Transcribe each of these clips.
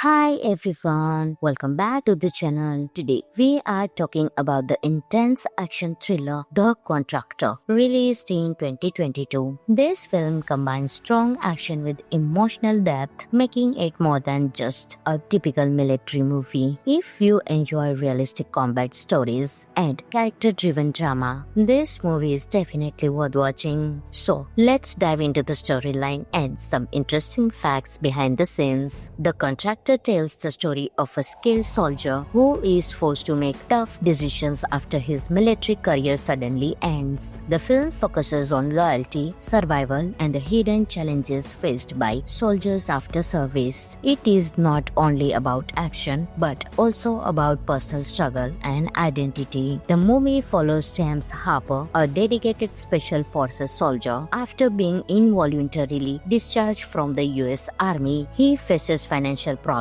Hi everyone, welcome back to the channel. Today we are talking about the intense action thriller The Contractor, released in 2022. This film combines strong action with emotional depth, making it more than just a typical military movie. If you enjoy realistic combat stories and character-driven drama, this movie is definitely worth watching. So let's dive into the storyline and some interesting facts behind the scenes. The Contractor tells the story of a skilled soldier who is forced to make tough decisions after his military career suddenly ends. The film focuses on loyalty, survival, and the hidden challenges faced by soldiers after service. It is not only about action, but also about personal struggle and identity. The movie follows James Harper, a dedicated special forces soldier. After being involuntarily discharged from the US Army, he faces financial problems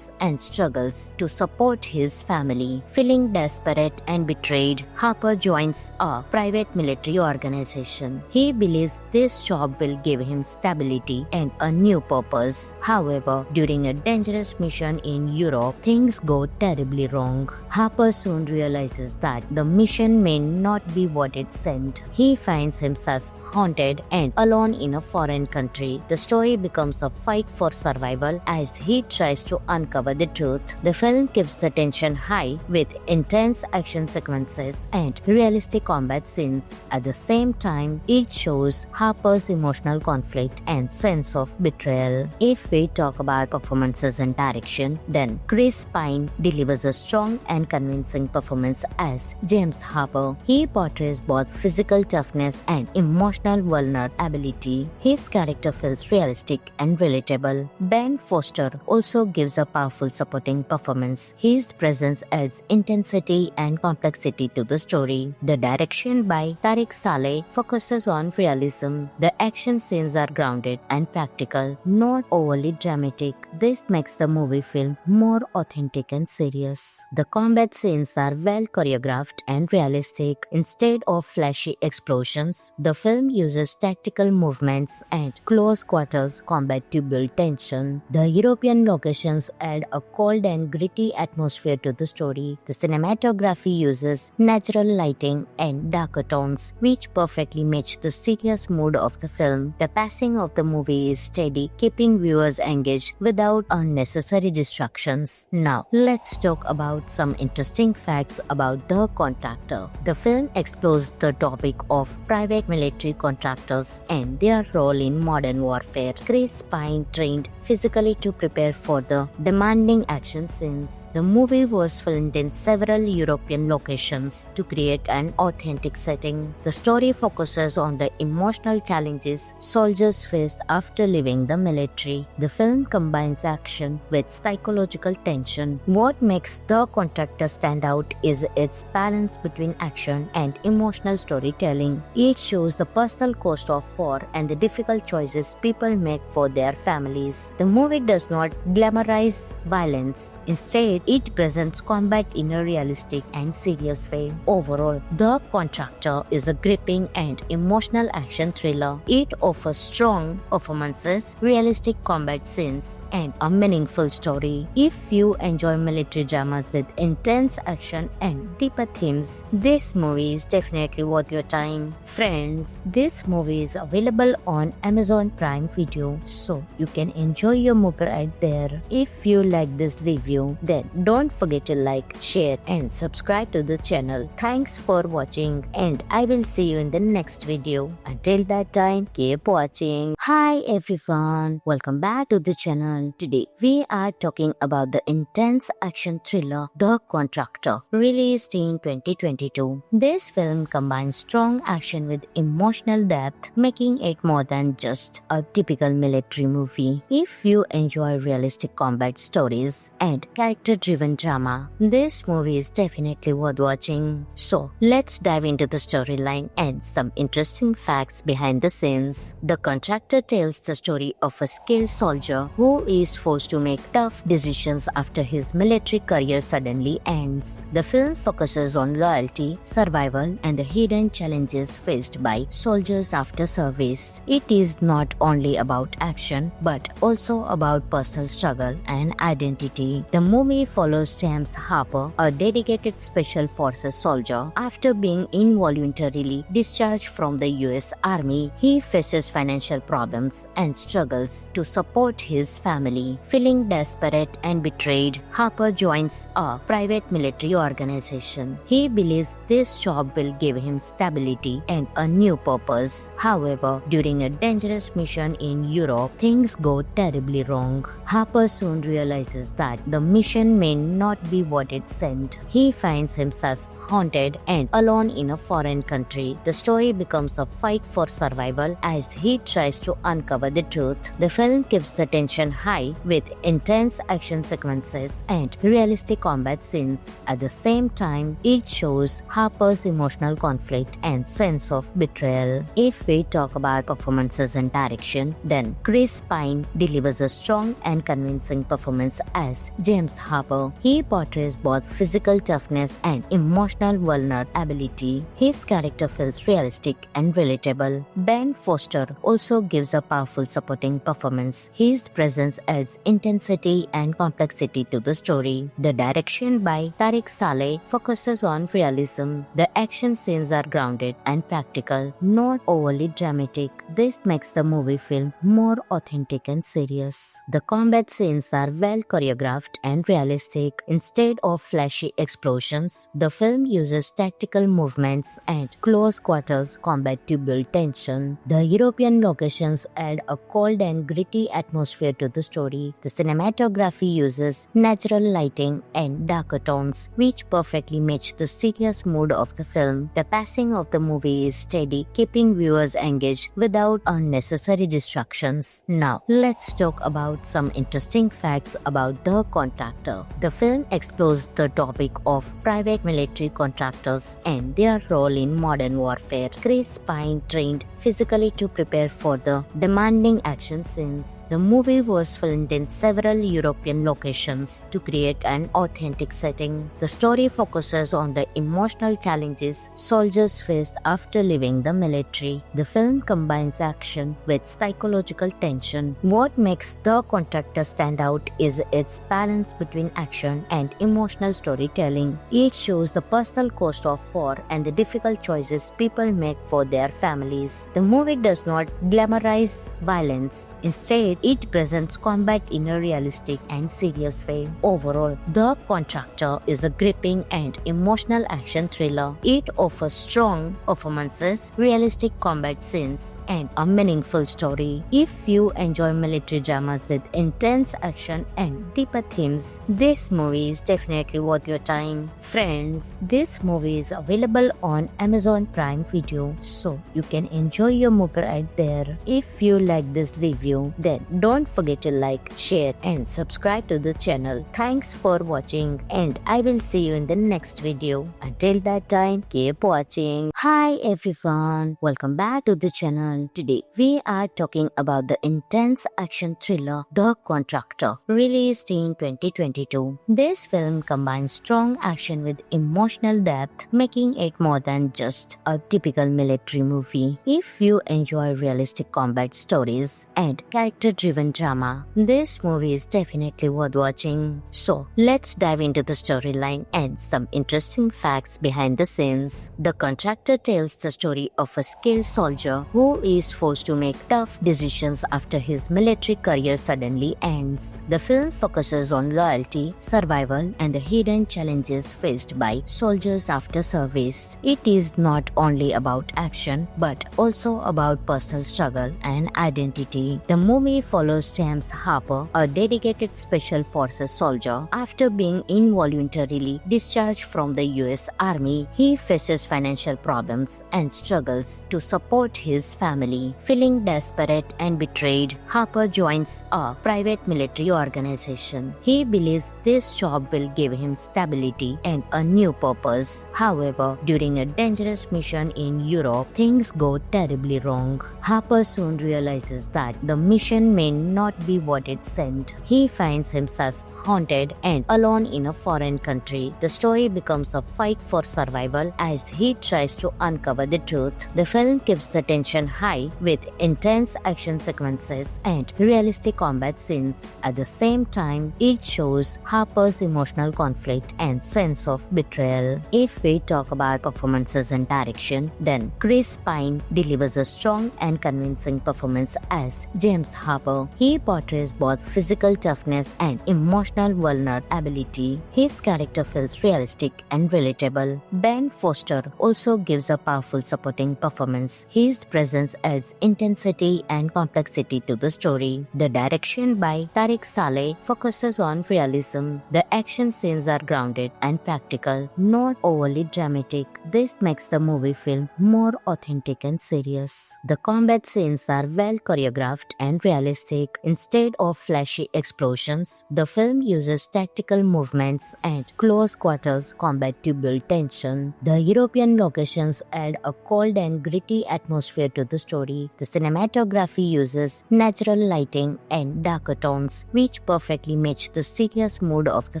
and struggles to support his family. Feeling desperate and betrayed, Harper joins a private military organization. He believes this job will give him stability and a new purpose. However, during a dangerous mission in Europe, things go terribly wrong. Harper soon realizes that the mission may not be what it seemed. He finds himself haunted and alone in a foreign country. The story becomes a fight for survival as he tries to uncover the truth. The film keeps the tension high with intense action sequences and realistic combat scenes. At the same time, it shows Harper's emotional conflict and sense of betrayal. If we talk about performances and direction, then Chris Pine delivers a strong and convincing performance as James Harper. He portrays both physical toughness and emotional vulnerability. His character feels realistic and relatable. Ben Foster also gives a powerful supporting performance. His presence adds intensity and complexity to the story. The direction by Tariq Saleh focuses on realism. The action scenes are grounded and practical, not overly dramatic. This makes the movie feel more authentic and serious. The combat scenes are well choreographed and realistic. Instead of flashy explosions, the film uses tactical movements and close quarters combat to build tension. The European locations add a cold and gritty atmosphere to the story. The cinematography uses natural lighting and darker tones, which perfectly match the serious mood of the film. The pacing of the movie is steady, keeping viewers engaged without unnecessary distractions. Now, let's talk about some interesting facts about The Contractor. The film explores the topic of private military contractors and their role in modern warfare. Chris Pine trained physically to prepare for the demanding action scenes. The movie was filmed in several European locations to create an authentic setting. The story focuses on the emotional challenges soldiers face after leaving the military. The film combines action with psychological tension. What makes The Contractor stand out is its balance between action and emotional storytelling. It shows the personal cost of war and the difficult choices people make for their families. The movie does not glamorize violence. Instead, it presents combat in a realistic and serious way. Overall, The Contractor is a gripping and emotional action thriller. It offers strong performances, realistic combat scenes, and a meaningful story. If you enjoy military dramas with intense action and deeper themes, this movie is definitely worth your time. Friends, this movie is available on Amazon Prime Video, so you can enjoy your movie right there. If you like this review, then don't forget to like, share, and subscribe to the channel. Thanks for watching, and I will see you in the next video. Until that time, keep watching. Hi everyone, welcome back to the channel. Today we are talking about the intense action thriller The Contractor, released in 2022. This film combines strong action with emotional depth, making it more than just a typical military movie. If you enjoy realistic combat stories and character-driven drama, this movie is definitely worth watching. So let's dive into the storyline and some interesting facts behind the scenes. The Contractor tells the story of a skilled soldier who is forced to make tough decisions after his military career suddenly ends. The film focuses on loyalty, survival, and the hidden challenges faced by soldiers soldiers after service. It is not only about action but also about personal struggle and identity. The movie follows James Harper, a dedicated special forces soldier. After being involuntarily discharged from the US Army, he faces financial problems and struggles to support his family. Feeling desperate and betrayed, Harper joins a private military organization. He believes this job will give him stability and a new purpose. However, during a dangerous mission in Europe, things go terribly wrong. Harper soon realizes that the mission may not be what it seemed. He finds himself haunted and alone in a foreign country. The story becomes a fight for survival as he tries to uncover the truth. The film keeps the tension high with intense action sequences and realistic combat scenes. At the same time, it shows Harper's emotional conflict and sense of betrayal. If we talk about performances and direction, then Chris Pine delivers a strong and convincing performance as James Harper. He portrays both physical toughness and emotional vulnerability. His character feels realistic and relatable. Ben Foster also gives a powerful supporting performance. His presence adds intensity and complexity to the story. The direction by Tariq Saleh focuses on realism. The action scenes are grounded and practical, not overly dramatic. This makes the movie feel more authentic and serious. The combat scenes are well choreographed and realistic. Instead of flashy explosions, the film uses tactical movements and close quarters combat to build tension. The European locations add a cold and gritty atmosphere to the story. The cinematography uses natural lighting and darker tones, which perfectly match the serious mood of the film. The pacing of the movie is steady, keeping viewers engaged without unnecessary distractions. Now, let's talk about some interesting facts about The Contractor. The film explores the topic of private military contractors and their role in modern warfare. Chris Pine trained physically to prepare for the demanding action scenes. The movie was filmed in several European locations to create an authentic setting. The story focuses on the emotional challenges soldiers face after leaving the military. The film combines action with psychological tension. What makes The Contractor stand out is its balance between action and emotional storytelling. It shows the personal cost of war and the difficult choices people make for their families. The movie does not glamorize violence. Instead, it presents combat in a realistic and serious way. Overall, The Contractor is a gripping and emotional action thriller. It offers strong performances, realistic combat scenes, and a meaningful story. If you enjoy military dramas with intense action and deeper themes, this movie is definitely worth your time. Friends, this movie is available on Amazon Prime Video, so you can enjoy your movie right there. If you like this review, then don't forget to like, share, and subscribe to the channel. Thanks for watching, and I will see you in the next video. Until that time, keep watching. Hi everyone, welcome back to the channel. Today we are talking about the intense action thriller The Contractor, released in 2022. This film combines strong action with emotional depth, making it more than just a typical military movie. If you enjoy realistic combat stories and character-driven drama, this movie is definitely worth watching. So let's dive into the storyline and some interesting facts behind the scenes. The Contractor tells the story of a skilled soldier who is forced to make tough decisions after his military career suddenly ends. The film focuses on loyalty, survival, and the hidden challenges faced by soldiers after service. It is not only about action but also about personal struggle and identity. The movie follows James Harper, a dedicated special forces soldier. After being involuntarily discharged from the US Army, he faces financial problems and struggles to support his family. Feeling desperate and betrayed, Harper joins a private military organization. He believes this job will give him stability and a new purpose. However, during a dangerous mission in Europe, things go terribly wrong. Harper soon realizes that the mission may not be what it seemed. He finds himself haunted and alone in a foreign country. The story becomes a fight for survival as he tries to uncover the truth. The film keeps the tension high with intense action sequences and realistic combat scenes. At the same time, it shows Harper's emotional conflict and sense of betrayal. If we talk about performances and direction, then Chris Pine delivers a strong and convincing performance as James Harper. He portrays both physical toughness and emotional vulnerability. His character feels realistic and relatable. Ben Foster also gives a powerful supporting performance. His presence adds intensity and complexity to the story. The direction by Tariq Saleh focuses on realism. The action scenes are grounded and practical, not overly dramatic. This makes the movie feel more authentic and serious. The combat scenes are well choreographed and realistic. Instead of flashy explosions, the film uses tactical movements and close quarters combat to build tension. The European locations add a cold and gritty atmosphere to the story. The cinematography uses natural lighting and darker tones, which perfectly match the serious mood of the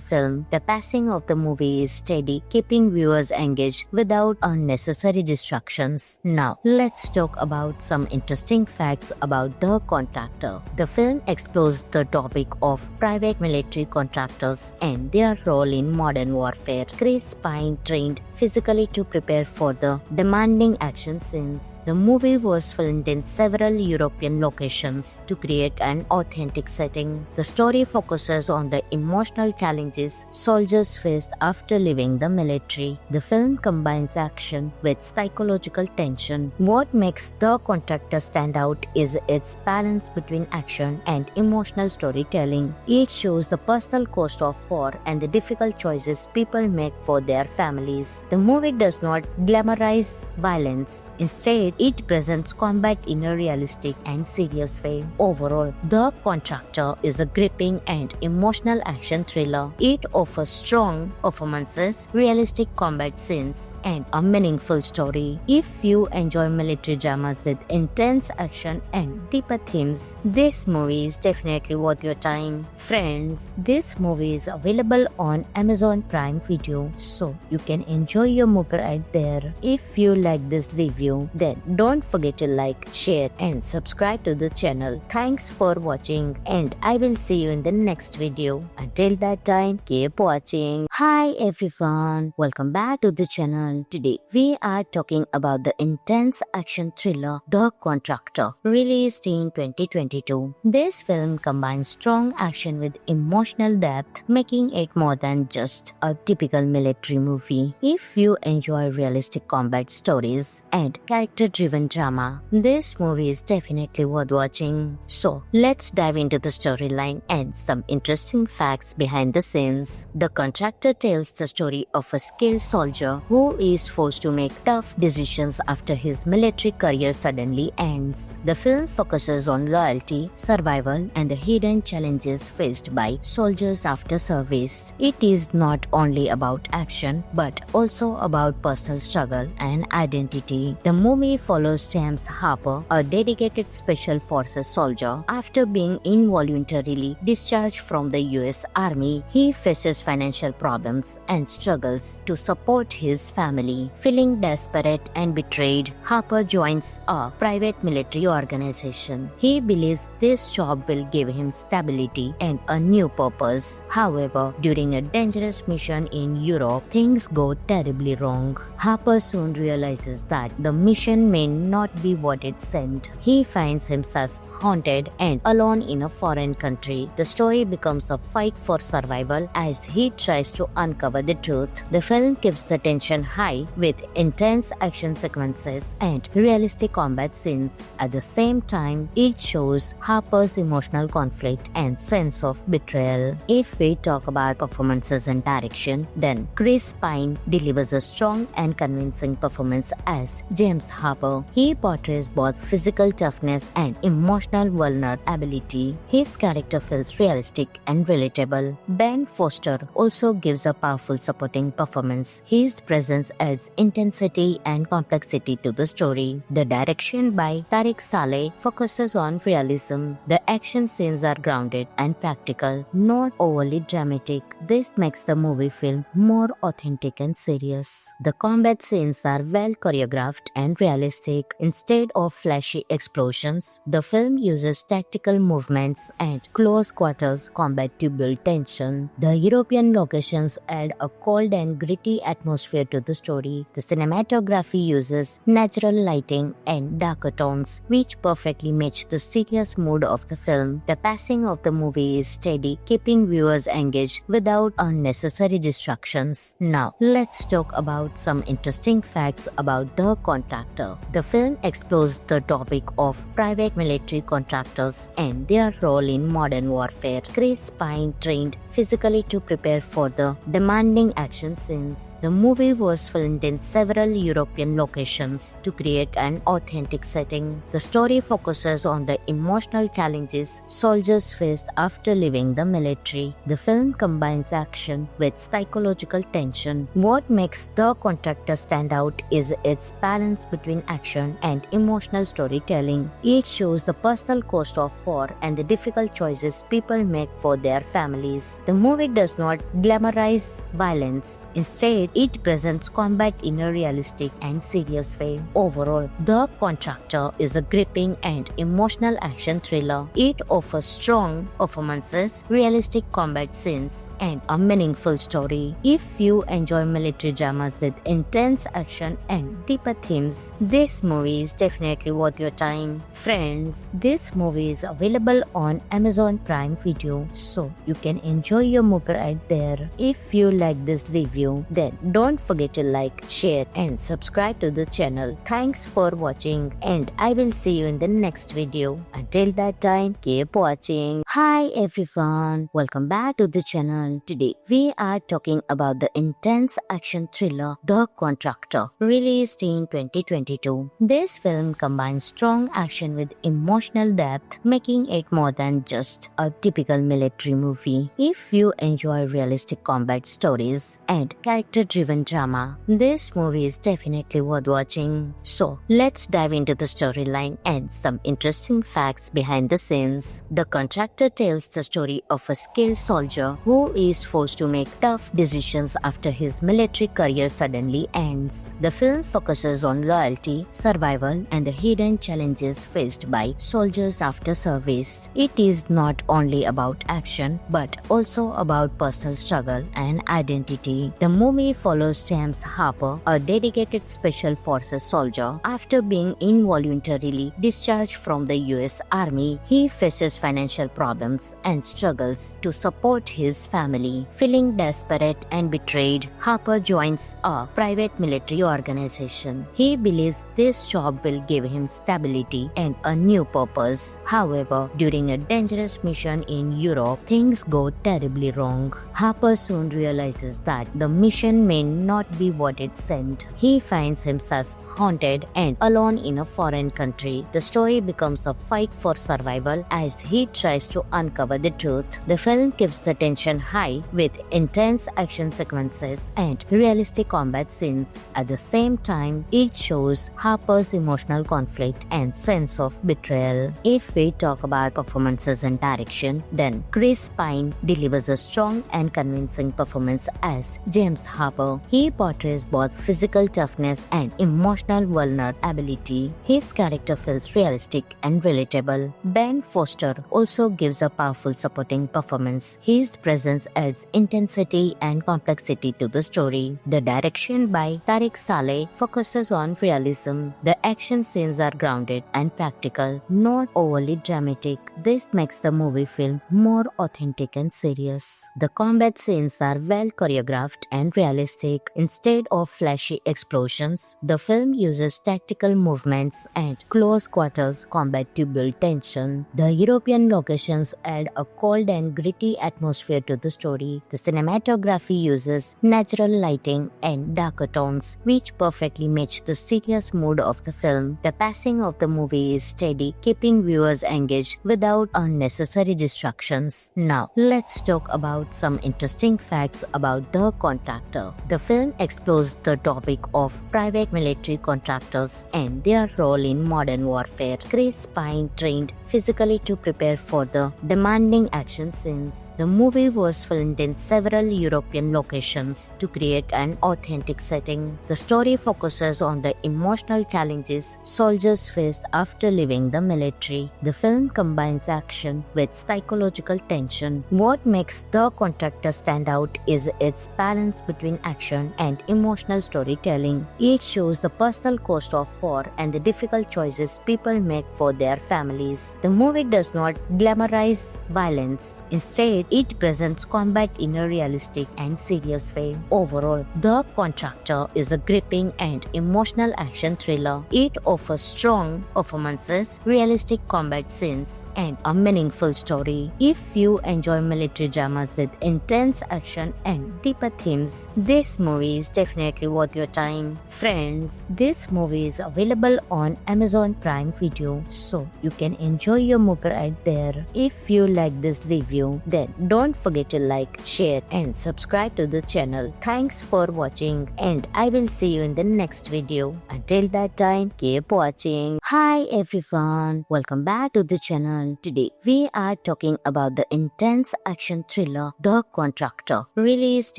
film. The pacing of the movie is steady, keeping viewers engaged without unnecessary distractions. Now, let's talk about some interesting facts about The Contractor. The film explores the topic of private military contractors and their role in modern warfare. Chris Pine trained physically to prepare for the demanding action scenes. The movie was filmed in several European locations to create an authentic setting. The story focuses on the emotional challenges soldiers face after leaving the military. The film combines action with psychological tension. What makes The Contractor stand out is its balance between action and emotional storytelling. It shows the personal cost of war and the difficult choices people make for their families. The movie does not glamorize violence. Instead, it presents combat in a realistic and serious way. Overall, The Contractor is a gripping and emotional action thriller. It offers strong performances, realistic combat scenes, and a meaningful story. If you enjoy military dramas with intense action and deeper themes, this movie is definitely worth your time. Friends, this movie is available on Amazon Prime Video, so you can enjoy your movie right there. If you like this review, then don't forget to like, share, and subscribe to the channel. Thanks for watching, and I will see you in the next video. Until that time, keep watching. Hi everyone, welcome back to the channel. Today we are talking about the intense action thriller The Contractor, released in 2022. This film combines strong action with emotional depth, making it more than just a typical military movie. If you enjoy realistic combat stories and character-driven drama, this movie is definitely worth watching. So let's dive into the storyline and some interesting facts behind the scenes. The Contractor tells the story of a skilled soldier who is forced to make tough decisions after his military career suddenly ends. The film focuses on loyalty, survival, and the hidden challenges faced by soldiers after service. It is not only about action, but also about personal struggle and identity. The movie follows James Harper, a dedicated special forces soldier. After being involuntarily discharged from the US Army, he faces financial problems and struggles to support his family. Feeling desperate and betrayed, Harper joins a private military organization. He believes this job will give him stability and a new purpose. However, during a dangerous mission in Europe, things go terribly wrong. Harper soon realizes that the mission may not be what it seemed. He finds himself haunted and alone in a foreign country. The story becomes a fight for survival as he tries to uncover the truth. The film keeps the tension high with intense action sequences and realistic combat scenes. At the same time, it shows Harper's emotional conflict and sense of betrayal. If we talk about performances and direction, then Chris Pine delivers a strong and convincing performance as James Harper. He portrays both physical toughness and emotional emotional vulnerability. His character feels realistic and relatable. Ben Foster also gives a powerful supporting performance. His presence adds intensity and complexity to the story. The direction by Tariq Saleh focuses on realism. The action scenes are grounded and practical, not overly dramatic. This makes the movie feel more authentic and serious. The combat scenes are well choreographed and realistic. Instead of flashy explosions, the film uses tactical movements and close quarters combat to build tension. The European locations add a cold and gritty atmosphere to the story. The cinematography uses natural lighting and darker tones, which perfectly match the serious mood of the film. The pacing of the movie is steady, keeping viewers engaged without unnecessary distractions. Now, let's talk about some interesting facts about The Contractor. The film explores the topic of private military contractors and their role in modern warfare. Chris Pine trained physically to prepare for the demanding action scenes. The movie was filmed in several European locations to create an authentic setting. The story focuses on the emotional challenges soldiers face after leaving the military. The film combines action with psychological tension. What makes The Contractor stand out is its balance between action and emotional storytelling. It shows the personal cost of war and the difficult choices people make for their families. The movie does not glamorize violence. Instead, it presents combat in a realistic and serious way. Overall, The Contractor is a gripping and emotional action thriller. It offers strong performances, realistic combat scenes, and a meaningful story. If you enjoy military dramas with intense action and deeper themes, this movie is definitely worth your time. Friends, this movie is available on Amazon Prime Video, so you can enjoy your movie right there. If you like this review, then don't forget to like, share, and subscribe to the channel. Thanks for watching, and I will see you in the next video. Until that time, keep watching. Hi everyone, welcome back to the channel. Today we are talking about the intense action thriller The Contractor, released in 2022. This film combines strong action with emotional depth, making it more than just a typical military movie. If you enjoy realistic combat stories and character-driven drama, this movie is definitely worth watching. So let's dive into the storyline and some interesting facts behind the scenes. The Contractor tells the story of a skilled soldier who is forced to make tough decisions after his military career suddenly ends. The film focuses on loyalty, survival, and the hidden challenges faced by soldiers after service. It is not only about action, but also about personal struggle and identity. The movie follows James Harper, a dedicated special forces soldier. After being involuntarily discharged from the US Army, he faces financial problems and struggles to support his family. Feeling desperate and betrayed, Harper joins a private military organization. He believes this job will give him stability and a new purpose. However, during a dangerous mission in Europe, things go terribly wrong. Harper soon realizes that the mission may not be what it seemed. He finds himself haunted and alone in a foreign country. The story becomes a fight for survival as he tries to uncover the truth. The film keeps the tension high with intense action sequences and realistic combat scenes. At the same time, it shows Harper's emotional conflict and sense of betrayal. If we talk about performances and direction, then Chris Pine delivers a strong and convincing performance as James Harper. He portrays both physical toughness and emotional vulnerability. His character feels realistic and relatable. Ben Foster also gives a powerful supporting performance. His presence adds intensity and complexity to the story. The direction by Tariq Saleh focuses on realism. The action scenes are grounded and practical, not overly dramatic. This makes the movie feel more authentic and serious. The combat scenes are well choreographed and realistic. Instead of flashy explosions, the film uses tactical movements and close quarters combat to build tension. The European locations add a cold and gritty atmosphere to the story. The cinematography uses natural lighting and darker tones, which perfectly match the serious mood of the film. The pacing of the movie is steady, keeping keeping viewers engaged without unnecessary distractions. Now, let's talk about some interesting facts about The Contractor. The film explores the topic of private military contractors and their role in modern warfare. Chris Pine trained physically to prepare for the demanding action scenes. The movie was filmed in several European locations to create an authentic setting. The story focuses on the emotional challenges soldiers face after leaving the military. The film combines action with psychological tension. What makes The Contractor stand out is its balance between action and emotional storytelling. It shows the personal cost of war and the difficult choices people make for their families. The movie does not glamorize violence. Instead, it presents combat in a realistic and serious way. Overall, The Contractor is a gripping and emotional action thriller. It offers strong performances, realistic combat scenes, and a meaningful story. If you enjoy military dramas with intense action and deeper themes, this movie is definitely worth your time. Friends, this movie is available on Amazon Prime Video, so you can enjoy your movie right there. If you like this review, then don't forget to like, share, and subscribe to the channel. Thanks for watching, and I will see you in the next video. Until that time, keep watching. Hi everyone, welcome back to the channel. Today we are talking about the intense action thriller The Contractor, released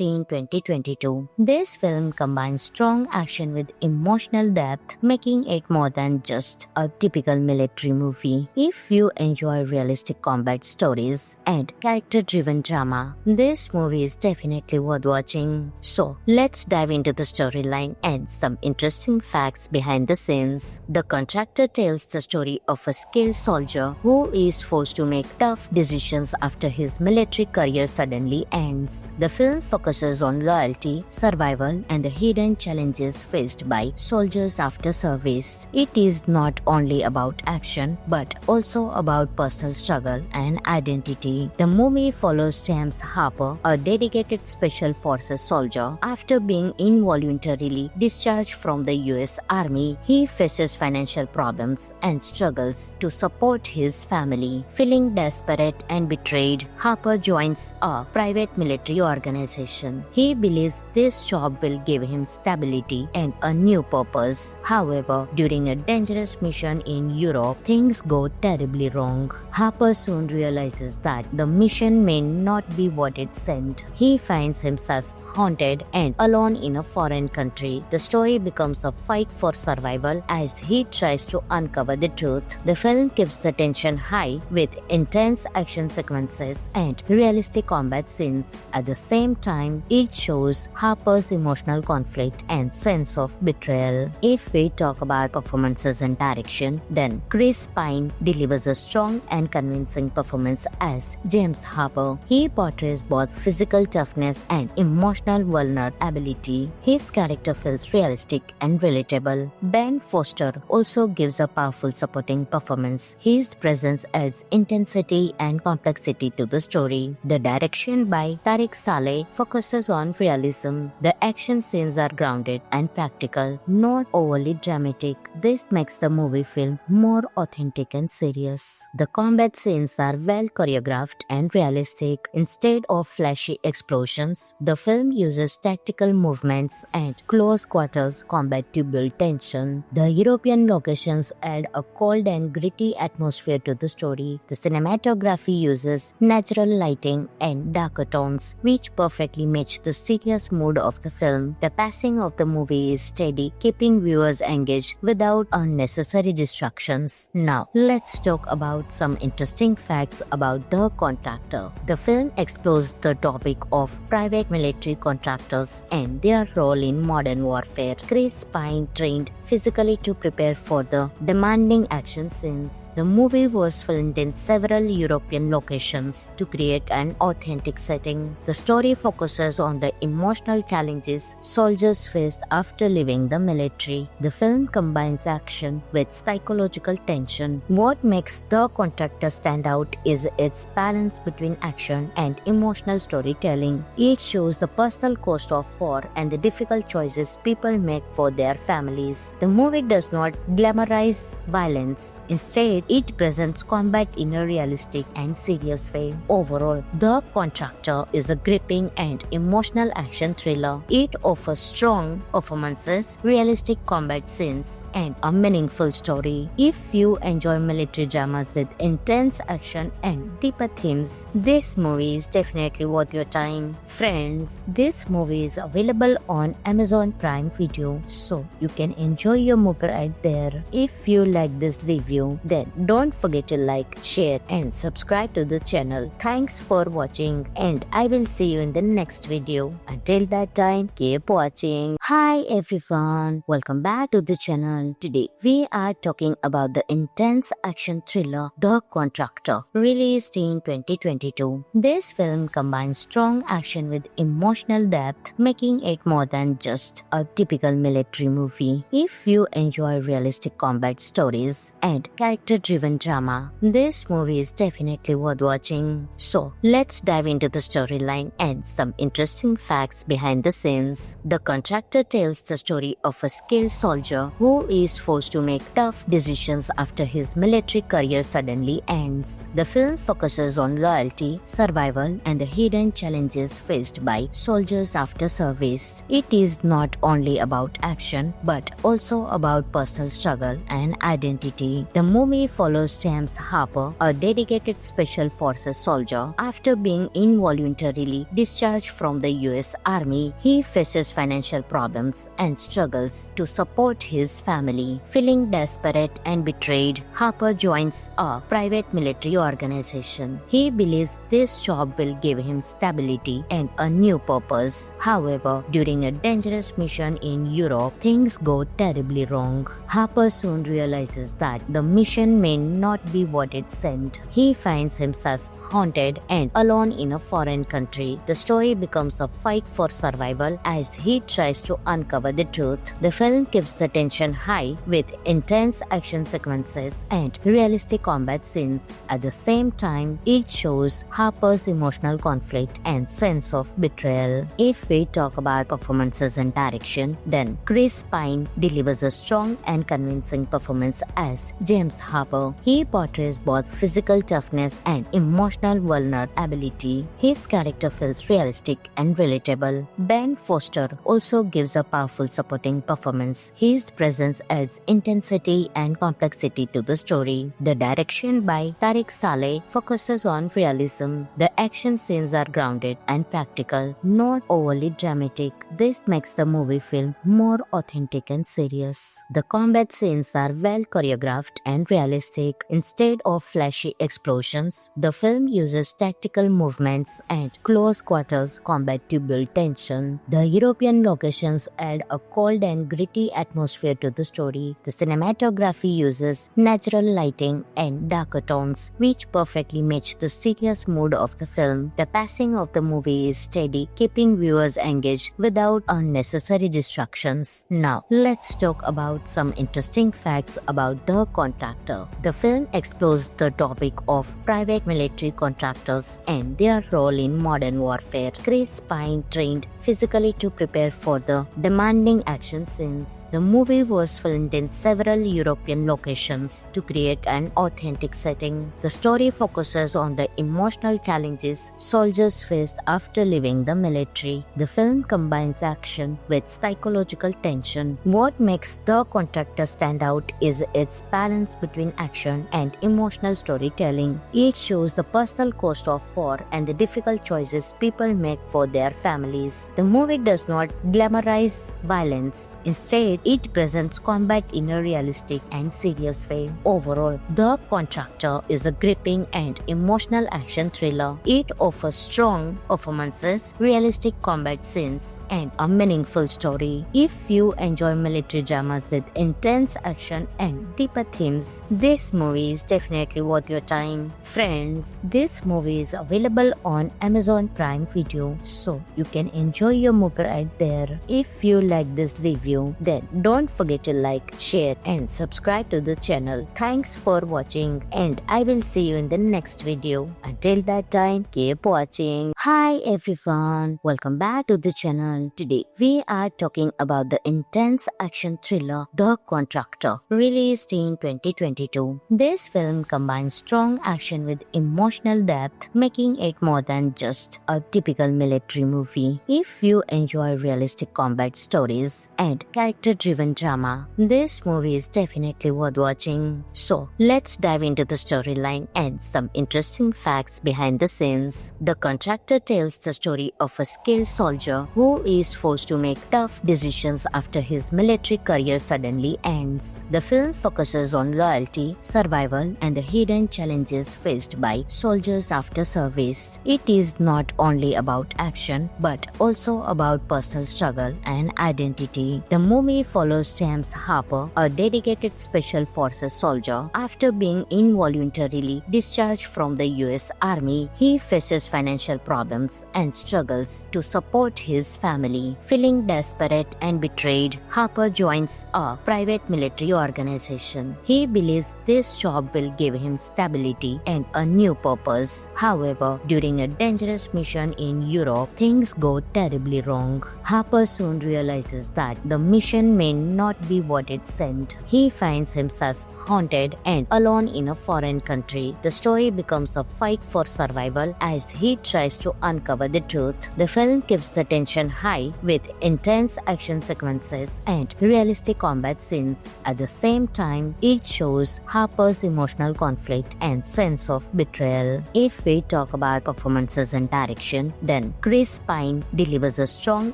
in 2022. This film combines strong action with emotional depth, making it more than just a typical military movie. If you enjoy realistic combat stories and character-driven drama, this movie is definitely worth watching. So let's dive into the storyline and some interesting facts behind the scenes. The Contractor tells the story of a skilled soldier who is forced to make tough decisions after his military career suddenly ends. The film focuses on loyalty, survival, and the hidden challenges faced by soldiers after service. It is not only about action, but also about personal struggle and identity. The movie follows James Harper, a dedicated special forces soldier. After being involuntarily discharged from the US Army, he faces financial problems and struggles to support his family. Feeling desperate and betrayed, Harper joins a private military organization. He believes this job will give him stability and a new purpose. However, during a dangerous mission in Europe, things go terribly wrong. Harper soon realizes that the mission may not be what it seemed. He finds himself haunted and alone in a foreign country. The story becomes a fight for survival as he tries to uncover the truth. The film keeps the tension high with intense action sequences and realistic combat scenes. At the same time, it shows Harper's emotional conflict and sense of betrayal. If we talk about performances and direction, then Chris Pine delivers a strong and convincing performance as James Harper. He portrays both physical toughness and emotional vulnerability. His character feels realistic and relatable. Ben Foster also gives a powerful supporting performance. His presence adds intensity and complexity to the story. The direction by Tariq Saleh focuses on realism. The action scenes are grounded and practical, not overly dramatic. This makes the movie feel more authentic and serious. The combat scenes are well choreographed and realistic. Instead of flashy explosions, the film uses tactical movements and close quarters combat to build tension. The European locations add a cold and gritty atmosphere to the story. The cinematography uses natural lighting and darker tones, which perfectly match the serious mood of the film. The pacing of the movie is steady, keeping viewers engaged without unnecessary distractions. Now, let's talk about some interesting facts about The Contractor. The film explores the topic of private military contractors and their role in modern warfare. Chris Pine trained physically to prepare for the demanding action scenes. The movie was filmed in several European locations to create an authentic setting. The story focuses on the emotional challenges soldiers face after leaving the military. The film combines action with psychological tension. What makes The Contractor stand out is its balance between action and emotional storytelling. It shows the personal cost of war and the difficult choices people make for their families. The movie does not glamorize violence. Instead, it presents combat in a realistic and serious way. Overall, The Contractor is a gripping and emotional action thriller. It offers strong performances, realistic combat scenes, and a meaningful story. If you enjoy military dramas with intense action and deeper themes, this movie is definitely worth your time. Friends, this movie is available on Amazon Prime Video, so you can enjoy your movie right there. If you like this review, then don't forget to like, share, and subscribe to the channel. Thanks for watching, and I will see you in the next video. Until that time, keep watching. Hi everyone, welcome back to the channel. Today we are talking about the intense action thriller The Contractor, released in 2022. This film combines strong action with emotional depth, making it more than just a typical military movie. If you enjoy realistic combat stories and character-driven drama, this movie is definitely worth watching. So let's dive into the storyline and some interesting facts behind the scenes. The Contractor tells the story of a skilled soldier who is forced to make tough decisions after his military career suddenly ends. The film focuses on loyalty, survival, and the hidden challenges faced by soldiers after service. It is not only about action, but also about personal struggle and identity. The movie follows James Harper, a dedicated special forces soldier. After being involuntarily discharged from the US Army, he faces financial problems and struggles to support his family. Feeling desperate and betrayed, Harper joins a private military organization. He believes this job will give him stability and a new purpose. However, during a dangerous mission in Europe, things go terribly wrong. Harper soon realizes that the mission may not be what it seemed. He finds himself haunted and alone in a foreign country. The story becomes a fight for survival as he tries to uncover the truth. The film keeps the tension high with intense action sequences and realistic combat scenes. At the same time, it shows Harper's emotional conflict and sense of betrayal. If we talk about performances and direction, then Chris Pine delivers a strong and convincing performance as James Harper. He portrays both physical toughness and emotional vulnerability. His character feels realistic and relatable. Ben Foster also gives a powerful supporting performance. His presence adds intensity and complexity to the story. The direction by Tariq Saleh focuses on realism. The action scenes are grounded and practical, not overly dramatic. This makes the movie feel more authentic and serious. The combat scenes are well choreographed and realistic. Instead of flashy explosions, the film uses tactical movements and close quarters combat to build tension. The European locations add a cold and gritty atmosphere to the story. The cinematography uses natural lighting and darker tones, which perfectly match the serious mood of the film. The pacing of the movie is steady, keeping viewers engaged without unnecessary distractions. Now, let's talk about some interesting facts about The Contractor. The film explores the topic of private military contractors and their role in modern warfare. Chris Pine trained physically to prepare for the demanding action scenes. The movie was filmed in several European locations to create an authentic setting. The story focuses on the emotional challenges soldiers face after leaving the military. The film combines action with psychological tension. What makes The Contractor stand out is its balance between action and emotional storytelling. It shows the personal cost of war and the difficult choices people make for their families. The movie does not glamorize violence. Instead, it presents combat in a realistic and serious way. Overall, The Contractor is a gripping and emotional action thriller. It offers strong performances, realistic combat scenes, and a meaningful story. If you enjoy military dramas with intense action and deeper themes, this movie is definitely worth your time. Friends, this movie is available on Amazon Prime Video, so you can enjoy your movie right there. If you like this review, then don't forget to like, share, and subscribe to the channel. Thanks for watching, and I will see you in the next video. Until that time, keep watching. Hi everyone, welcome back to the channel. Today we are talking about the intense action thriller The Contractor, released in 2022. This film combines strong action with emotional depth, making it more than just a typical military movie. If you enjoy realistic combat stories and character-driven drama, this movie is definitely worth watching. So let's dive into the storyline and some interesting facts behind the scenes. The Contractor tells the story of a skilled soldier who is forced to make tough decisions after his military career suddenly ends. The film focuses on loyalty, survival, and the hidden challenges faced by soldiers after service. It is not only about action but also about personal struggle and identity. The movie follows James Harper, a dedicated special forces soldier. After being involuntarily discharged from the US Army, he faces financial problems and struggles to support his family. Feeling desperate and betrayed, Harper joins a private military organization. He believes this job will give him stability and a new purpose. However, during a dangerous mission in Europe, things go terribly wrong. Harper soon realizes that the mission may not be what it seemed. He finds himself haunted and alone in a foreign country. The story becomes a fight for survival as he tries to uncover the truth. The film keeps the tension high with intense action sequences and realistic combat scenes. At the same time, it shows Harper's emotional conflict and sense of betrayal. If we talk about performances and direction, then Chris Pine delivers a strong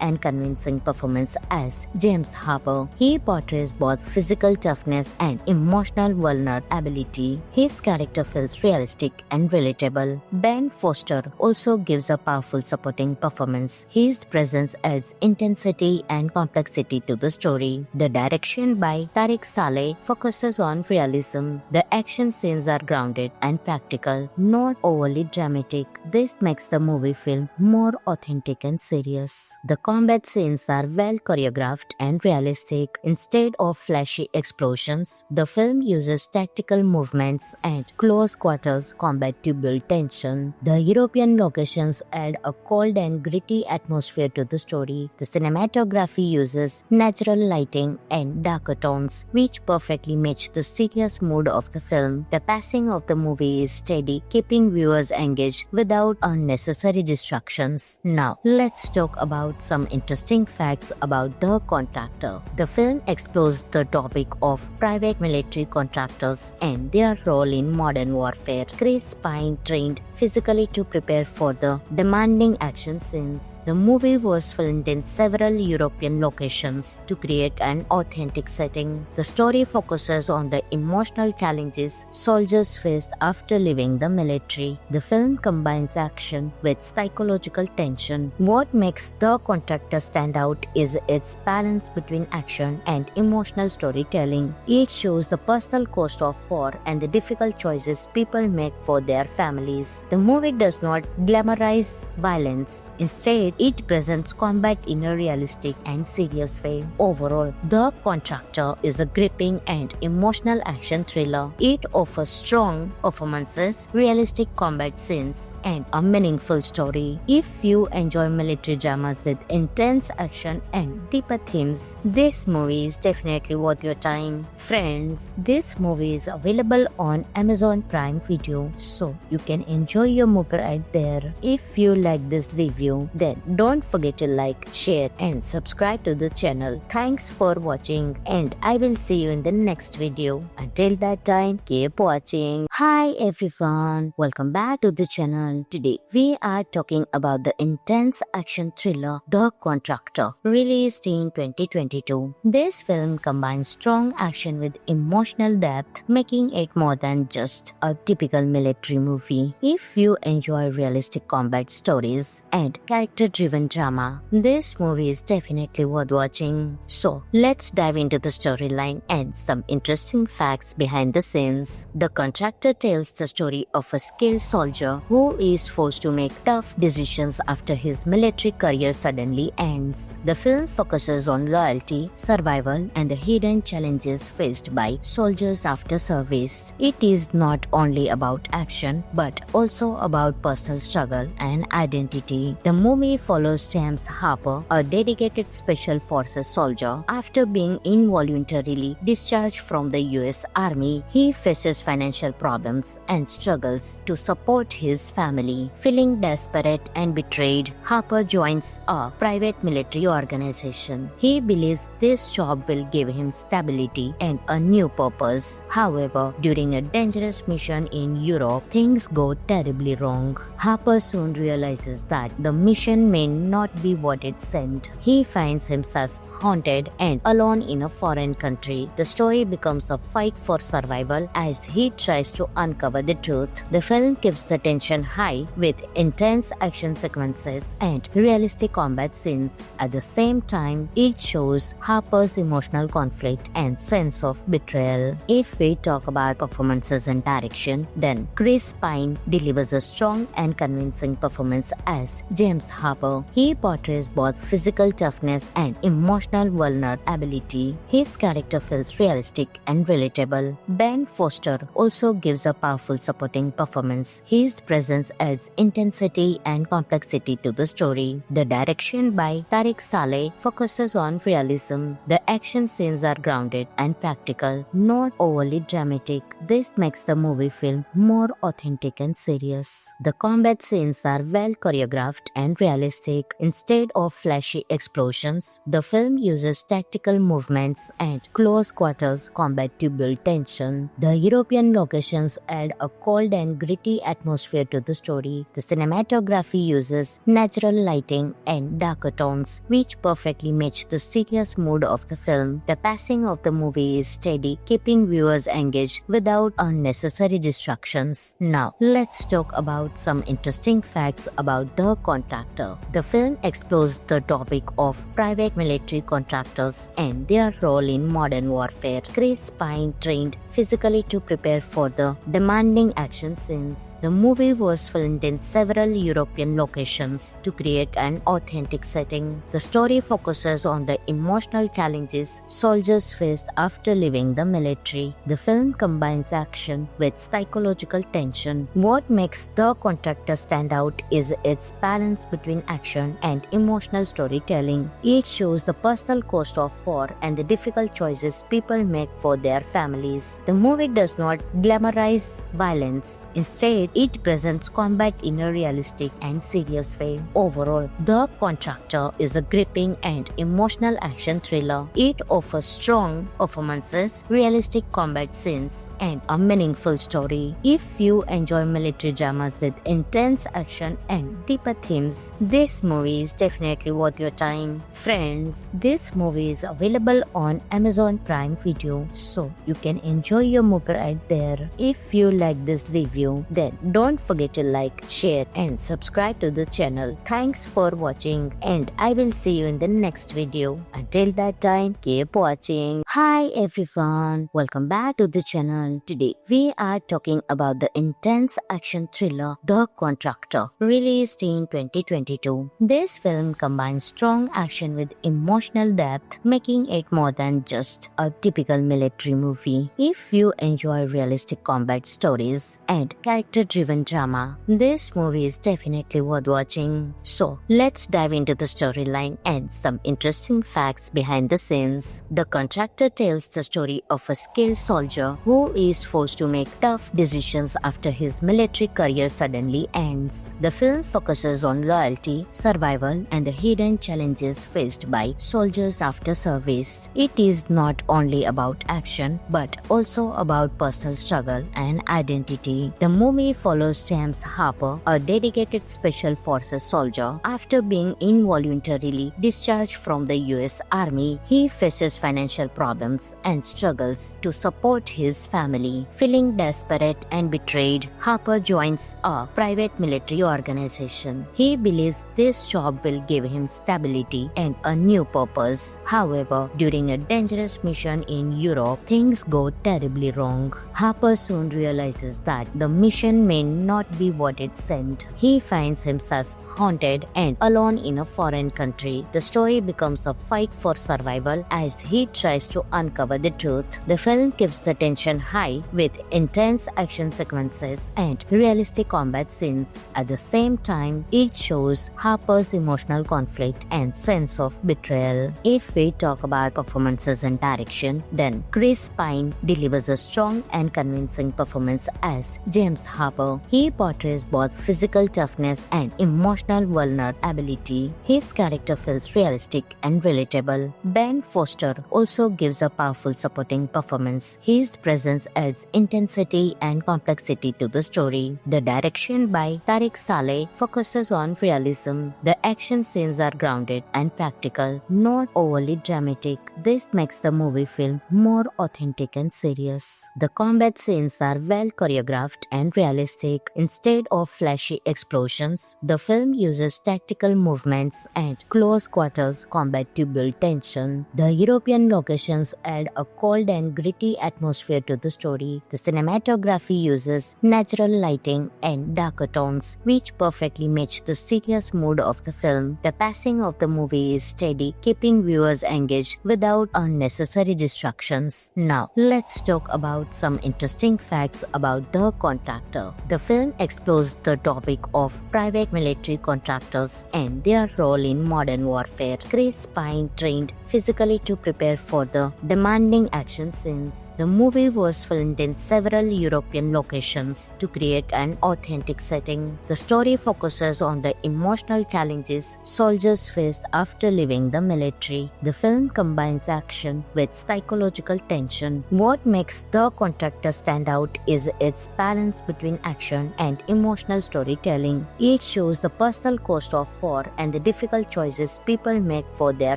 and convincing performance as James Harper. He portrays both physical toughness and emotional vulnerability. His character feels realistic and relatable. Ben Foster also gives a powerful supporting performance. His presence adds intensity and complexity to the story. The direction by Tariq Saleh focuses on realism. The action scenes are grounded and practical, not overly dramatic. This makes the movie feel more authentic and serious. The combat scenes are well choreographed and realistic. Instead of flashy explosions, the film uses tactical movements and close quarters combat to build tension. The European locations add a cold and gritty atmosphere to the story. The cinematography uses natural lighting and darker tones, which perfectly match the serious mood of the film. The pacing of the movie is steady, keeping viewers engaged without unnecessary distractions. Now, let's talk about some interesting facts about The Contractor. The film explores the topic of private military contractors and their role in modern warfare. Chris Pine trained physically to prepare for the demanding action scenes. The movie was filmed in several European locations to create an authentic setting. The story focuses on the emotional challenges soldiers face after leaving the military. The film combines action with psychological tension. What makes The Contractor stand out is its balance between action and emotional storytelling. It shows the personal cost of war and the difficult choices people make for their families. The movie does not glamorize violence. Instead, it presents combat in a realistic and serious way. Overall, The Contractor is a gripping and emotional action thriller. It offers strong performances, realistic combat scenes, and a meaningful story. If you enjoy military dramas with intense action and deeper themes, this movie is definitely worth your time. Friends, this movie is available on Amazon Prime Video, so you can enjoy your movie right there. If you like this review, then don't forget to like, share, and subscribe to the channel. Thanks for watching, and I will see you in the next video. Until that time, keep watching. Hi everyone, welcome back to the channel. Today we are talking about the intense action thriller The Contractor, released in 2022. This film combines strong action with emotional depth, making it more than just a typical military movie. If you enjoy realistic combat stories and character-driven drama, this movie is definitely worth watching. So let's dive into the storyline and some interesting facts behind the scenes. The Contractor tells the story of a skilled soldier who is forced to make tough decisions after his military career suddenly ends. The film focuses on loyalty, survival, and the hidden challenges faced by soldiers soldiers after service. It is not only about action but also about personal struggle and identity. The movie follows James Harper, a dedicated special forces soldier. After being involuntarily discharged from the US Army, he faces financial problems and struggles to support his family. Feeling desperate and betrayed, Harper joins a private military organization. He believes this job will give him stability and a new purpose. However, during a dangerous mission in Europe, things go terribly wrong. Harper soon realizes that the mission may not be what it seemed. He finds himself haunted and alone in a foreign country. The story becomes a fight for survival as he tries to uncover the truth. The film keeps the tension high with intense action sequences and realistic combat scenes. At the same time, it shows Harper's emotional conflict and sense of betrayal. If we talk about performances and direction, then Chris Pine delivers a strong and convincing performance as James Harper. He portrays both physical toughness and emotional vulnerability. His character feels realistic and relatable. Ben Foster also gives a powerful supporting performance. His presence adds intensity and complexity to the story. The direction by Tariq Saleh focuses on realism. The action scenes are grounded and practical, not overly dramatic. This makes the movie feel more authentic and serious. The combat scenes are well choreographed and realistic. Instead of flashy explosions, the film uses tactical movements and close quarters combat to build tension. The European locations add a cold and gritty atmosphere to the story. The cinematography uses natural lighting and darker tones, which perfectly match the serious mood of the film. The pacing of the movie is steady, keeping viewers engaged without unnecessary distractions. Now, let's talk about some interesting facts about The Contractor. The film explores the topic of private military contractors and their role in modern warfare. Chris Pine trained physically to prepare for the demanding action scenes. The movie was filmed in several European locations to create an authentic setting. The story focuses on the emotional challenges soldiers face after leaving the military. The film combines action with psychological tension. What makes The Contractor stand out is its balance between action and emotional storytelling. It shows the personal cost of war and the difficult choices people make for their families. The movie does not glamorize violence. Instead, it presents combat in a realistic and serious way. Overall, The Contractor is a gripping and emotional action thriller. It offers strong performances, realistic combat scenes, and a meaningful story. If you enjoy military dramas with intense action and deeper themes, this movie is definitely worth your time. Friends, this movie is available on Amazon Prime Video, so you can enjoy your movie right there. If you like this review, then don't forget to like, share, and subscribe to the channel. Thanks for watching, and I will see you in the next video. Until that time, keep watching. Hi everyone, welcome back to the channel. Today we are talking about the intense action thriller The Contractor, released in 2022. This film combines strong action with emotional depth, making it more than just a typical military movie. If you enjoy realistic combat stories and character-driven drama, this movie is definitely worth watching. So let's dive into the storyline and some interesting facts behind the scenes. The Contractor tells the story of a skilled soldier who is forced to make tough decisions after his military career suddenly ends. The film focuses on loyalty, survival, and the hidden challenges faced by soldiers after service. It is not only about action but also about personal struggle and identity. The movie follows James Harper, a dedicated special forces soldier. After being involuntarily discharged from the US Army, he faces financial problems and struggles to support his family. Feeling desperate and betrayed, Harper joins a private military organization. He believes this job will give him stability and a new purpose. However, during a dangerous mission in Europe, things go terribly wrong. Harper soon realizes that the mission may not be what it seemed. He finds himself haunted and alone in a foreign country. The story becomes a fight for survival as he tries to uncover the truth. The film keeps the tension high with intense action sequences and realistic combat scenes. At the same time, it shows Harper's emotional conflict and sense of betrayal. If we talk about performances and direction, then Chris Pine delivers a strong and convincing performance as James Harper. He portrays both physical toughness and emotional vulnerability. His character feels realistic and relatable. Ben Foster also gives a powerful supporting performance. His presence adds intensity and complexity to the story. The direction by Tariq Saleh focuses on realism. The action scenes are grounded and practical, not overly dramatic. This makes the movie feel more authentic and serious. The combat scenes are well choreographed and realistic. Instead of flashy explosions, the film uses tactical movements and close quarters combat to build tension. The European locations add a cold and gritty atmosphere to the story. The cinematography uses natural lighting and darker tones, which perfectly match the serious mood of the film. The pacing of the movie is steady, keeping viewers engaged without unnecessary distractions. Now, let's talk about some interesting facts about The Contractor. The film explores the topic of private military contractors and their role in modern warfare. Chris Pine trained physically to prepare for the demanding action scenes. The movie was filmed in several European locations to create an authentic setting. The story focuses on the emotional challenges soldiers face after leaving the military. The film combines action with psychological tension. What makes The Contractor stand out is its balance between action and emotional storytelling. It shows the personal cost of war and the difficult choices people make for their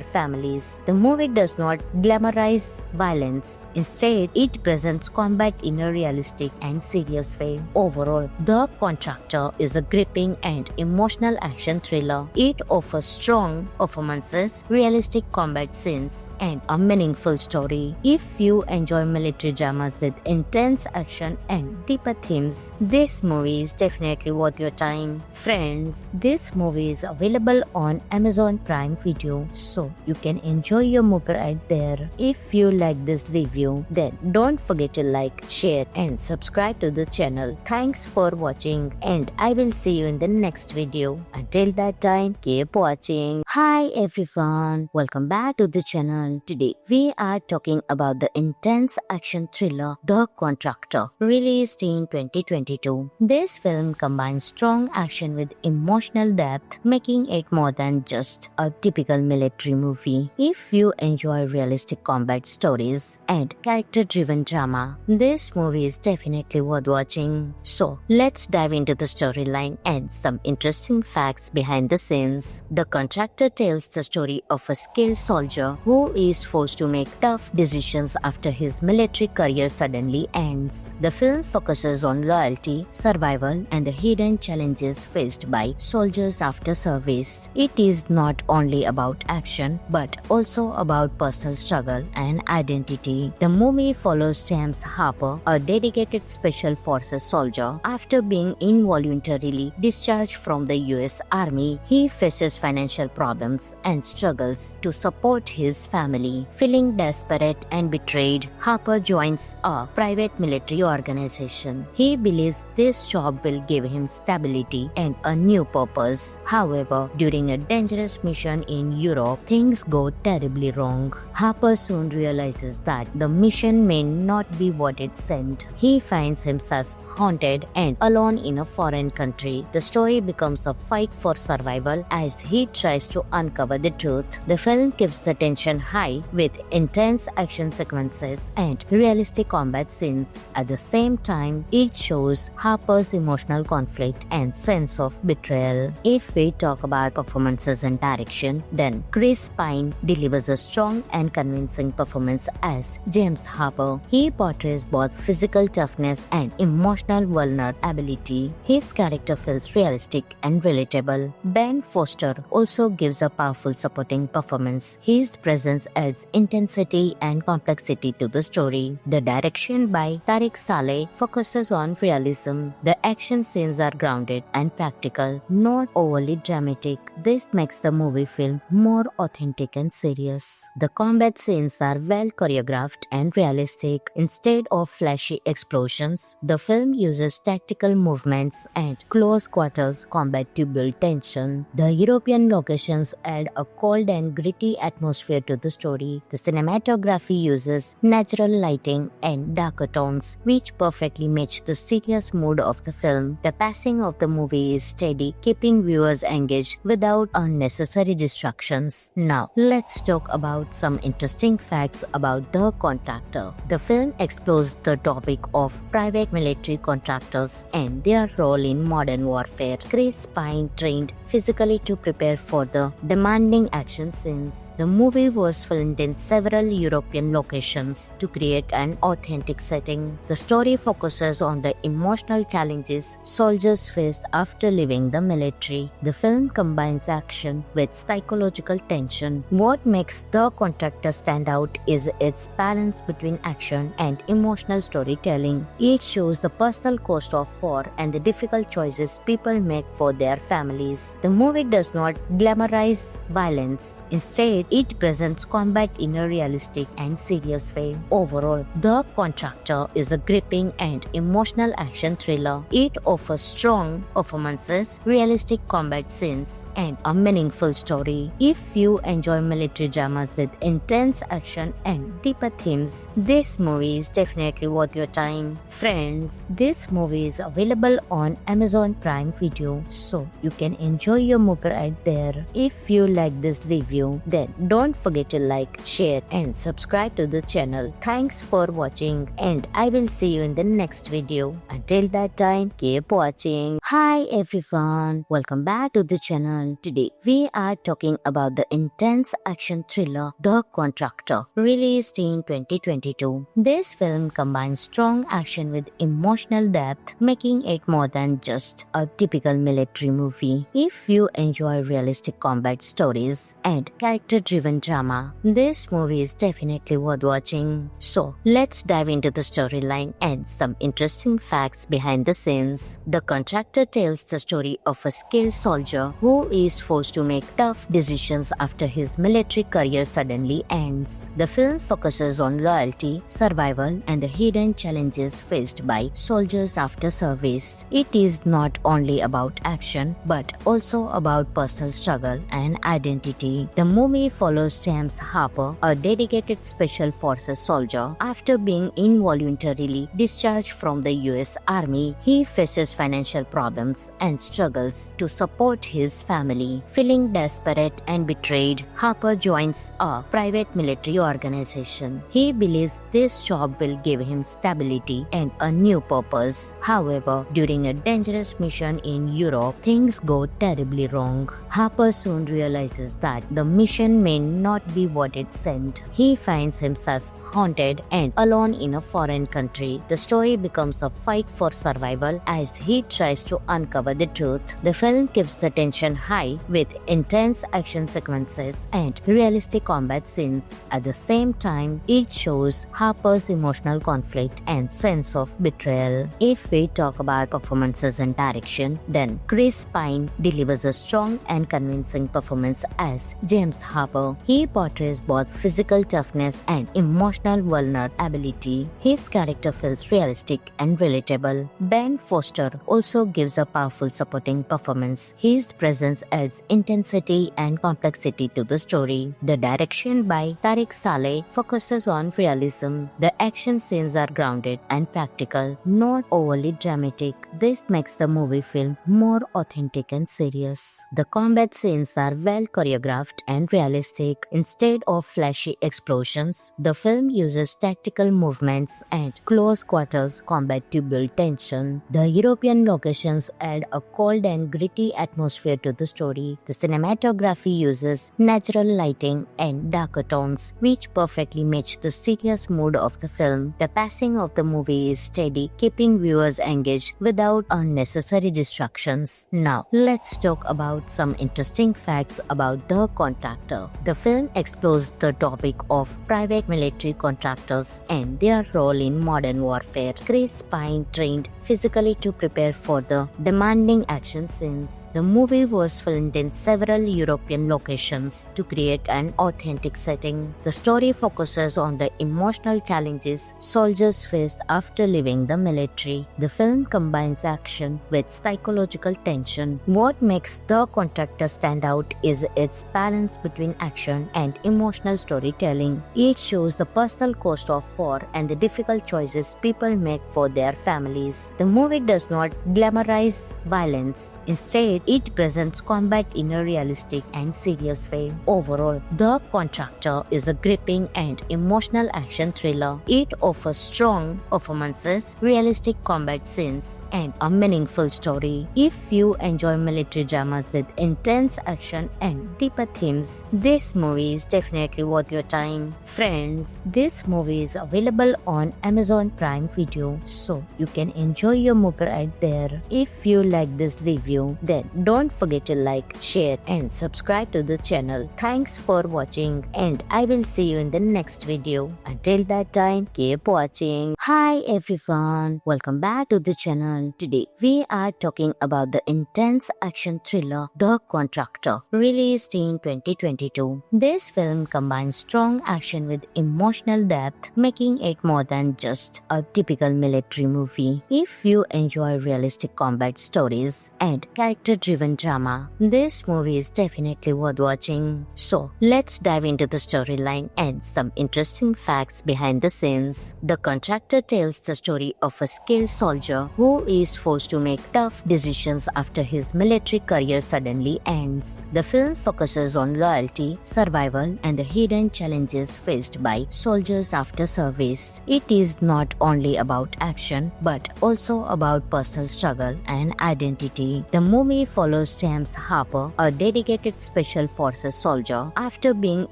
families. The movie does not glamorize violence. Instead, it presents combat in a realistic and serious way. Overall, The Contractor is a gripping and emotional action thriller. It offers strong performances, realistic combat scenes, and a meaningful story. If you enjoy military dramas with intense action and deeper themes, this movie is definitely worth your time. Friends, this movie is available on Amazon Prime Video, so you can enjoy your movie right there. If you like this review, then don't forget to like, share, and subscribe to the channel. Thanks for watching, and I will see you in the next video. Until that time, keep watching. Hi everyone, welcome back to the channel. Today we are talking about the intense action thriller The Contractor, released in 2022. This film combines strong action with emotional depth, making it more than just a typical military movie. If you enjoy realistic combat stories and character-driven drama, this movie is definitely worth watching. So let's dive into the storyline and some interesting facts behind the scenes. The Contractor tells the story of a skilled soldier who is forced to make tough decisions after his military career suddenly ends. The film focuses on loyalty, survival, and the hidden challenges faced by soldiers after service. It is not only about action, but also about personal struggle and identity. The movie follows James Harper, a dedicated special forces soldier. After being involuntarily discharged from the US Army, he faces financial problems and struggles to support his family. Feeling desperate and betrayed, Harper joins a private military organization. He believes this job will give him stability and a new purpose. However, during a dangerous mission in Europe, things go terribly wrong. Harper soon realizes that the mission may not be what it seemed. He finds himself haunted and alone in a foreign country. The story becomes a fight for survival as he tries to uncover the truth. The film keeps the tension high with intense action sequences and realistic combat scenes. At the same time, it shows Harper's emotional conflict and sense of betrayal. If we talk about performances and direction, then Chris Pine delivers a strong and convincing performance as James Harper. He portrays both physical toughness and emotional emotional vulnerability. His character feels realistic and relatable. Ben Foster also gives a powerful supporting performance. His presence adds intensity and complexity to the story. The direction by Tariq Saleh focuses on realism. The action scenes are grounded and practical, not overly dramatic. This makes the movie feel more authentic and serious. The combat scenes are well choreographed and realistic. Instead of flashy explosions, the film uses tactical movements and close quarters combat to build tension. The European locations add a cold and gritty atmosphere to the story. The cinematography uses natural lighting and darker tones, which perfectly match the serious mood of the film. The pacing of the movie is steady, keeping viewers engaged without unnecessary distractions. Now, let's talk about some interesting facts about The Contractor. The film explores the topic of private military contractors and their role in modern warfare. Chris Pine trained physically to prepare for the demanding action scenes. The movie was filmed in several European locations to create an authentic setting. The story focuses on the emotional challenges soldiers face after leaving the military. The film combines action with psychological tension. What makes The Contractor stand out is its balance between action and emotional storytelling. It shows the personal cost of war and the difficult choices people make for their families. The movie does not glamorize violence. Instead, it presents combat in a realistic and serious way. Overall, The Contractor is a gripping and emotional action thriller. It offers strong performances, realistic combat scenes, and a meaningful story. If you enjoy military dramas with intense action and deeper themes, this movie is definitely worth your time. Friends, this movie is available on Amazon Prime Video, so you can enjoy your movie right there. If you like this review, then don't forget to like, share, and subscribe to the channel. Thanks for watching, and I will see you in the next video. Until that time, keep watching. Hi everyone, welcome back to the channel. Today we are talking about the intense action thriller The Contractor, released in 2022. This film combines strong action with emotional depth, making it more than just a typical military movie. If you enjoy realistic combat stories and character-driven drama, this movie is definitely worth watching. So let's dive into the storyline and some interesting facts behind the scenes. The Contractor tells the story of a skilled soldier who is forced to make tough decisions after his military career suddenly ends. The film focuses on loyalty, survival, and the hidden challenges faced by soldiers after service. It is not only about action, but also about personal struggle and identity. The movie follows James Harper, a dedicated special forces soldier. After being involuntarily discharged from the US Army, he faces financial problems and struggles to support his family. Feeling desperate and betrayed, Harper joins a private military organization. He believes this job will give him stability and a new purpose. However, during a dangerous mission in Europe, things go terribly wrong. Harper soon realizes that the mission may not be what it seemed. He finds himself haunted and alone in a foreign country. The story becomes a fight for survival as he tries to uncover the truth. The film keeps the tension high with intense action sequences and realistic combat scenes. At the same time, it shows Harper's emotional conflict and sense of betrayal. If we talk about performances and direction, then Chris Pine delivers a strong and convincing performance as James Harper. He portrays both physical toughness and emotional vulnerability. His character feels realistic and relatable. Ben Foster also gives a powerful supporting performance. His presence adds intensity and complexity to the story. The direction by Tariq Saleh focuses on realism. The action scenes are grounded and practical, not overly dramatic. This makes the movie feel more authentic and serious. The combat scenes are well choreographed and realistic. Instead of flashy explosions, the film film uses tactical movements and close quarters combat to build tension. The European locations add a cold and gritty atmosphere to the story. The cinematography uses natural lighting and darker tones, which perfectly match the serious mood of the film. The pacing of the movie is steady, keeping viewers engaged without unnecessary distractions. Now, let's talk about some interesting facts about The Contractor. The film explores the topic of private military contractors and their role in modern warfare. Chris Pine trained physically to prepare for the demanding action scenes. The movie was filmed in several European locations to create an authentic setting. The story focuses on the emotional challenges soldiers face after leaving the military. The film combines action with psychological tension. What makes The Contractor stand out is its balance between action and emotional storytelling. It shows the personal cost of war and the difficult choices people make for their families. The movie does not glamorize violence. Instead, it presents combat in a realistic and serious way. Overall, The Contractor is a gripping and emotional action thriller. It offers strong performances, realistic combat scenes, and a meaningful story. If you enjoy military dramas with intense action and deeper themes, this movie is definitely worth your time. Friends, this movie is available on Amazon Prime Video, so you can enjoy your movie right there. If you like this review, then don't forget to like, share, and subscribe to the channel. Thanks for watching, and I will see you in the next video. Until that time, keep watching. Hi everyone, welcome back to the channel. Today we are talking about the intense action thriller The Contractor, released in 2022. This film combines strong action with emotional depth, making it more than just a typical military movie. If you enjoy realistic combat stories and character-driven drama, this movie is definitely worth watching. So let's dive into the storyline and some interesting facts behind the scenes. The Contractor tells the story of a skilled soldier who is forced to make tough decisions after his military career suddenly ends. The film focuses on loyalty, survival, and the hidden challenges faced by soldiers after service. It is not only about action, but also about personal struggle and identity. The movie follows James Harper, a dedicated special forces soldier. After being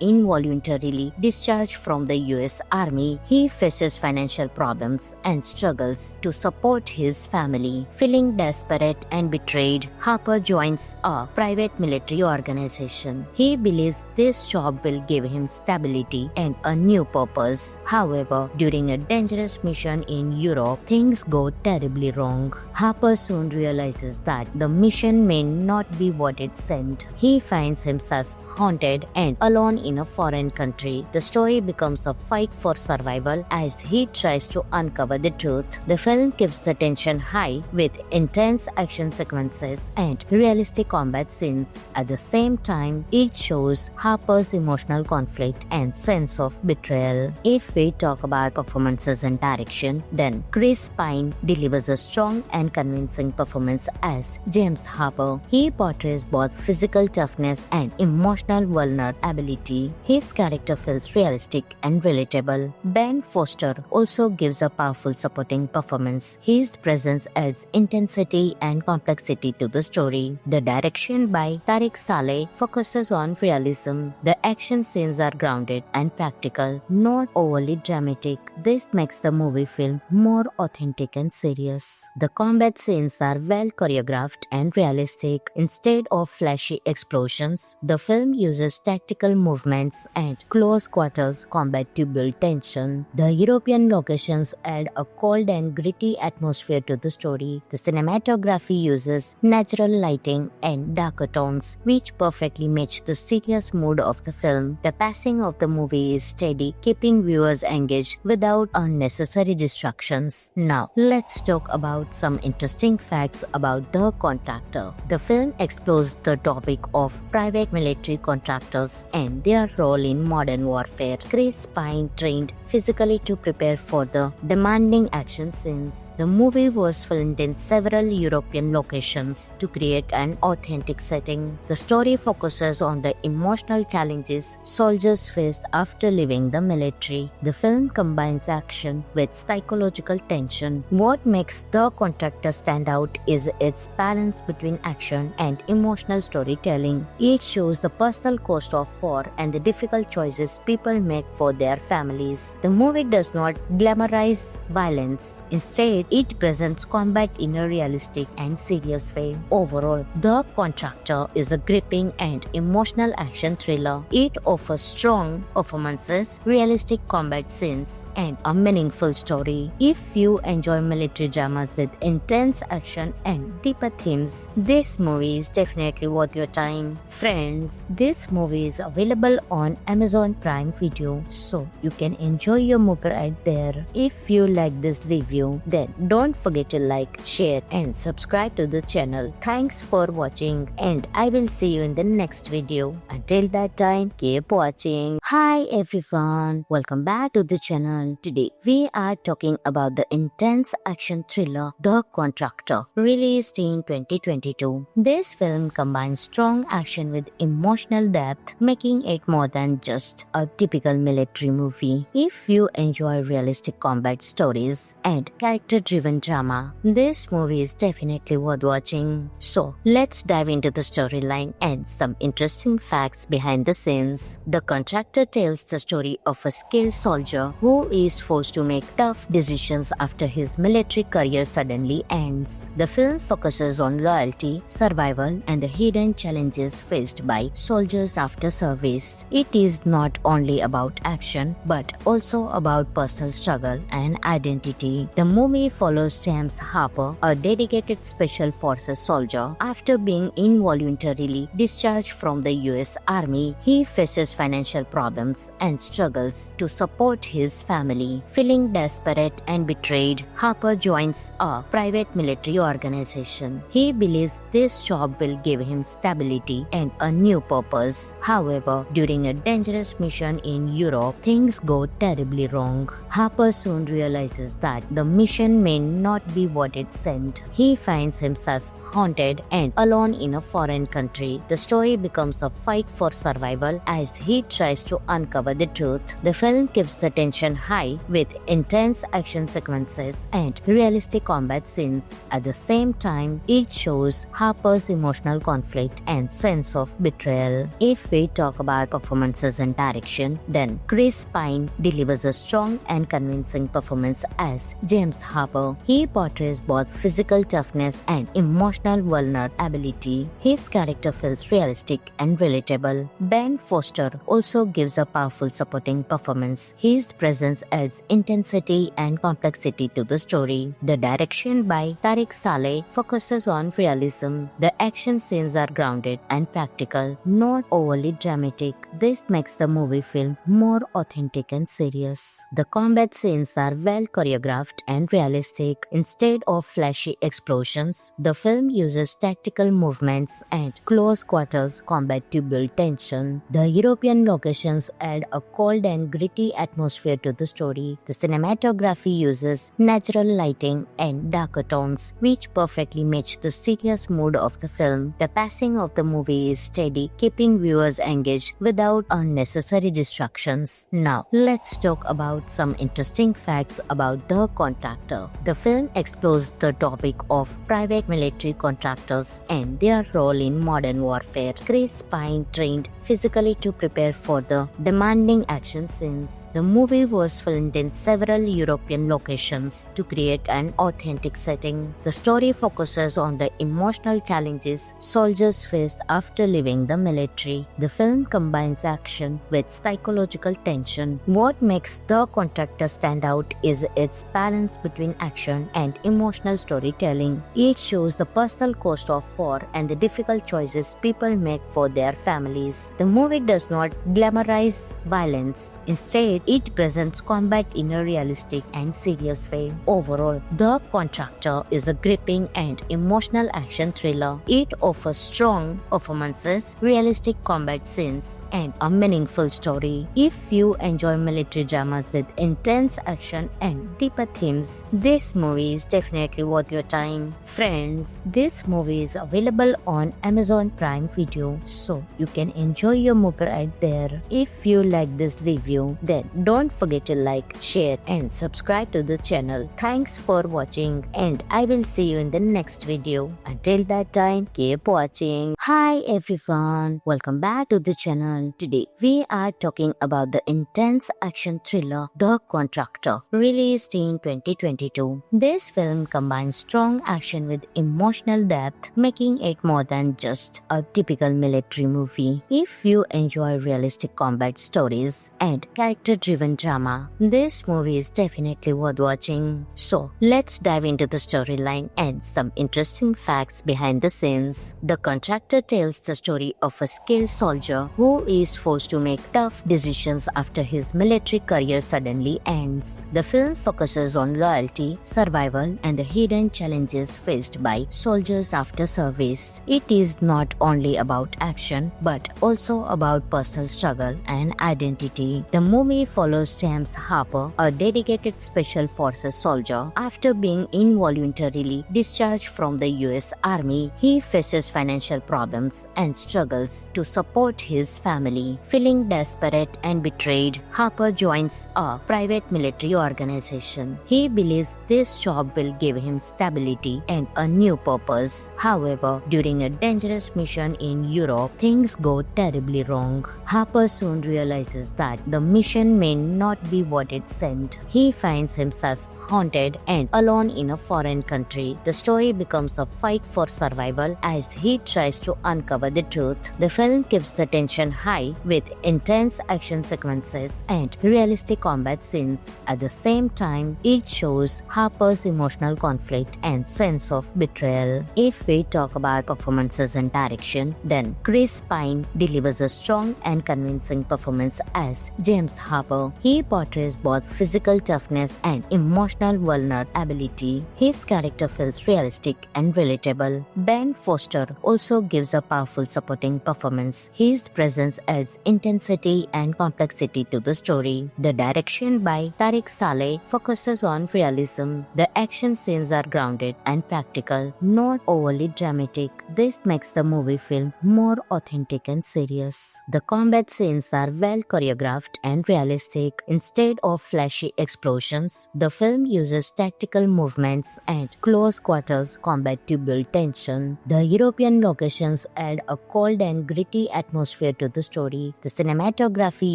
involuntarily discharged from the US Army, he faces financial problems and struggles to support his family. Feeling desperate and betrayed, Harper joins a private military organization. He believes this job will give him stability and a new purpose. However, during a dangerous mission in Europe, things go terribly wrong. Harper soon realizes that the mission may not be what it seemed. He finds himself haunted and alone in a foreign country. The story becomes a fight for survival as he tries to uncover the truth. The film keeps the tension high with intense action sequences and realistic combat scenes. At the same time, it shows Harper's emotional conflict and sense of betrayal. If we talk about performances and direction, then Chris Pine delivers a strong and convincing performance as James Harper. He portrays both physical toughness and emotional vulnerability. His character feels realistic and relatable. Ben Foster also gives a powerful supporting performance. His presence adds intensity and complexity to the story. The direction by Tariq Saleh focuses on realism. The action scenes are grounded and practical, not overly dramatic. This makes the movie feel more authentic and serious. The combat scenes are well choreographed and realistic. Instead of flashy explosions, the film uses tactical movements and close quarters combat to build tension. The European locations add a cold and gritty atmosphere to the story. The cinematography uses natural lighting and darker tones, which perfectly match the serious mood of the film. The pacing of the movie is steady, keeping viewers engaged without unnecessary distractions. Now, let's talk about some interesting facts about The Contractor. The film explores the topic of private military military contractors and their role in modern warfare. Chris Pine trained physically to prepare for the demanding action scenes. The movie was filmed in several European locations to create an authentic setting. The story focuses on the emotional challenges soldiers face after leaving the military. The film combines action with psychological tension. What makes The Contractor stand out is its balance between action and emotional storytelling. It shows the personal cost of war and the difficult choices people make for their families. The movie does not glamorize violence. Instead, it presents combat in a realistic and serious way. Overall, The Contractor is a gripping and emotional action thriller. It offers strong performances, realistic combat scenes, and a meaningful story. If you enjoy military dramas with intense action and deeper themes, this movie is definitely worth your time. Friends, this movie is available on Amazon Prime Video, so you can enjoy your movie right there. If you like this review, then don't forget to like, share, and subscribe to the channel. Thanks for watching, and I will see you in the next video. Until that time, keep watching. Hi everyone, welcome back to the channel. Today we are talking about the intense action thriller The Contractor, released in 2022. This film combines strong action with emotional depth, making it more than just a typical military movie. If you enjoy realistic combat stories and character-driven drama, this movie is definitely worth watching. So let's dive into the storyline and some interesting facts behind the scenes. The Contractor tells the story of a skilled soldier who is forced to make tough decisions after his military career suddenly ends. The film focuses on loyalty, survival, and the hidden challenges faced by soldiers after service. It is not only about action, but also about personal struggle and identity. The movie follows James Harper, a dedicated special forces soldier. After being involuntarily discharged from the US Army, he faces financial problems and struggles to support his family. Feeling desperate and betrayed, Harper joins a private military organization. He believes this job will give him stability and a new purpose. However, during a dangerous mission in Europe, things go terribly wrong. Harper soon realizes that the mission may not be what it seemed. He finds himself haunted and alone in a foreign country. The story becomes a fight for survival as he tries to uncover the truth. The film keeps the tension high with intense action sequences and realistic combat scenes. At the same time, it shows Harper's emotional conflict and sense of betrayal. If we talk about performances and direction, then Chris Pine delivers a strong and convincing performance as James Harper. He portrays both physical toughness and emotional vulnerability. His character feels realistic and relatable. Ben Foster also gives a powerful supporting performance. His presence adds intensity and complexity to the story. The direction by Tariq Saleh focuses on realism. The action scenes are grounded and practical, not overly dramatic. This makes the movie feel more authentic and serious. The combat scenes are well choreographed and realistic. Instead of flashy explosions, the film uses tactical movements and close quarters combat to build tension. The European locations add a cold and gritty atmosphere to the story. The cinematography uses natural lighting and darker tones, which perfectly match the serious mood of the film. The pacing of the movie is steady, keeping viewers engaged without unnecessary distractions. Now, let's talk about some interesting facts about The Contractor. The film explores the topic of private military contractors and their role in modern warfare. Chris Pine trained physically to prepare for the demanding action scenes. The movie was filmed in several European locations to create an authentic setting. The story focuses on the emotional challenges soldiers face after leaving the military. The film combines action with psychological tension. What makes The Contractor stand out is its balance between action and emotional storytelling. It shows the personal cost of war and the difficult choices people make for their families. The movie does not glamorize violence. Instead, it presents combat in a realistic and serious way. Overall, The Contractor is a gripping and emotional action thriller. It offers strong performances, realistic combat scenes, and a meaningful story. If you enjoy military dramas with intense action and deeper themes, this movie is definitely worth your time. Friends, this movie is available on Amazon Prime Video, so you can enjoy your movie right there. If you like this review, then don't forget to like, share, and subscribe to the channel. Thanks for watching, and I will see you in the next video. Until that time, keep watching. Hi everyone, welcome back to the channel. Today we are talking about the intense action thriller The Contractor, released in 2022. This film combines strong action with emotional depth, making it more than just a typical military movie. If you enjoy realistic combat stories and character-driven drama, this movie is definitely worth watching. So let's dive into the storyline and some interesting facts behind the scenes. The Contractor tells the story of a skilled soldier who is forced to make tough decisions after his military career suddenly ends. The film focuses on loyalty, survival, and the hidden challenges faced by soldiers after service. It is not only about action, but also about personal struggle and identity. The movie follows James Harper, a dedicated special forces soldier. After being involuntarily discharged from the US Army, he faces financial problems and struggles to support his family. Feeling desperate and betrayed, Harper joins a private military organization. He believes this job will give him stability and a new purpose. However, during a dangerous mission in Europe, things go terribly wrong. Harper soon realizes that the mission may not be what it seemed. He finds himself haunted and alone in a foreign country. The story becomes a fight for survival as he tries to uncover the truth. The film keeps the tension high with intense action sequences and realistic combat scenes. At the same time, it shows Harper's emotional conflict and sense of betrayal. If we talk about performances and direction, then Chris Pine delivers a strong and convincing performance as James Harper. He portrays both physical toughness and emotional vulnerability. His character feels realistic and relatable. Ben Foster also gives a powerful supporting performance. His presence adds intensity and complexity to the story. The direction by Tariq Saleh focuses on realism. The action scenes are grounded and practical, not overly dramatic. This makes the movie feel more authentic and serious. The combat scenes are well choreographed and realistic. Instead of flashy explosions, the film uses tactical movements and close quarters combat to build tension. The European locations add a cold and gritty atmosphere to the story. The cinematography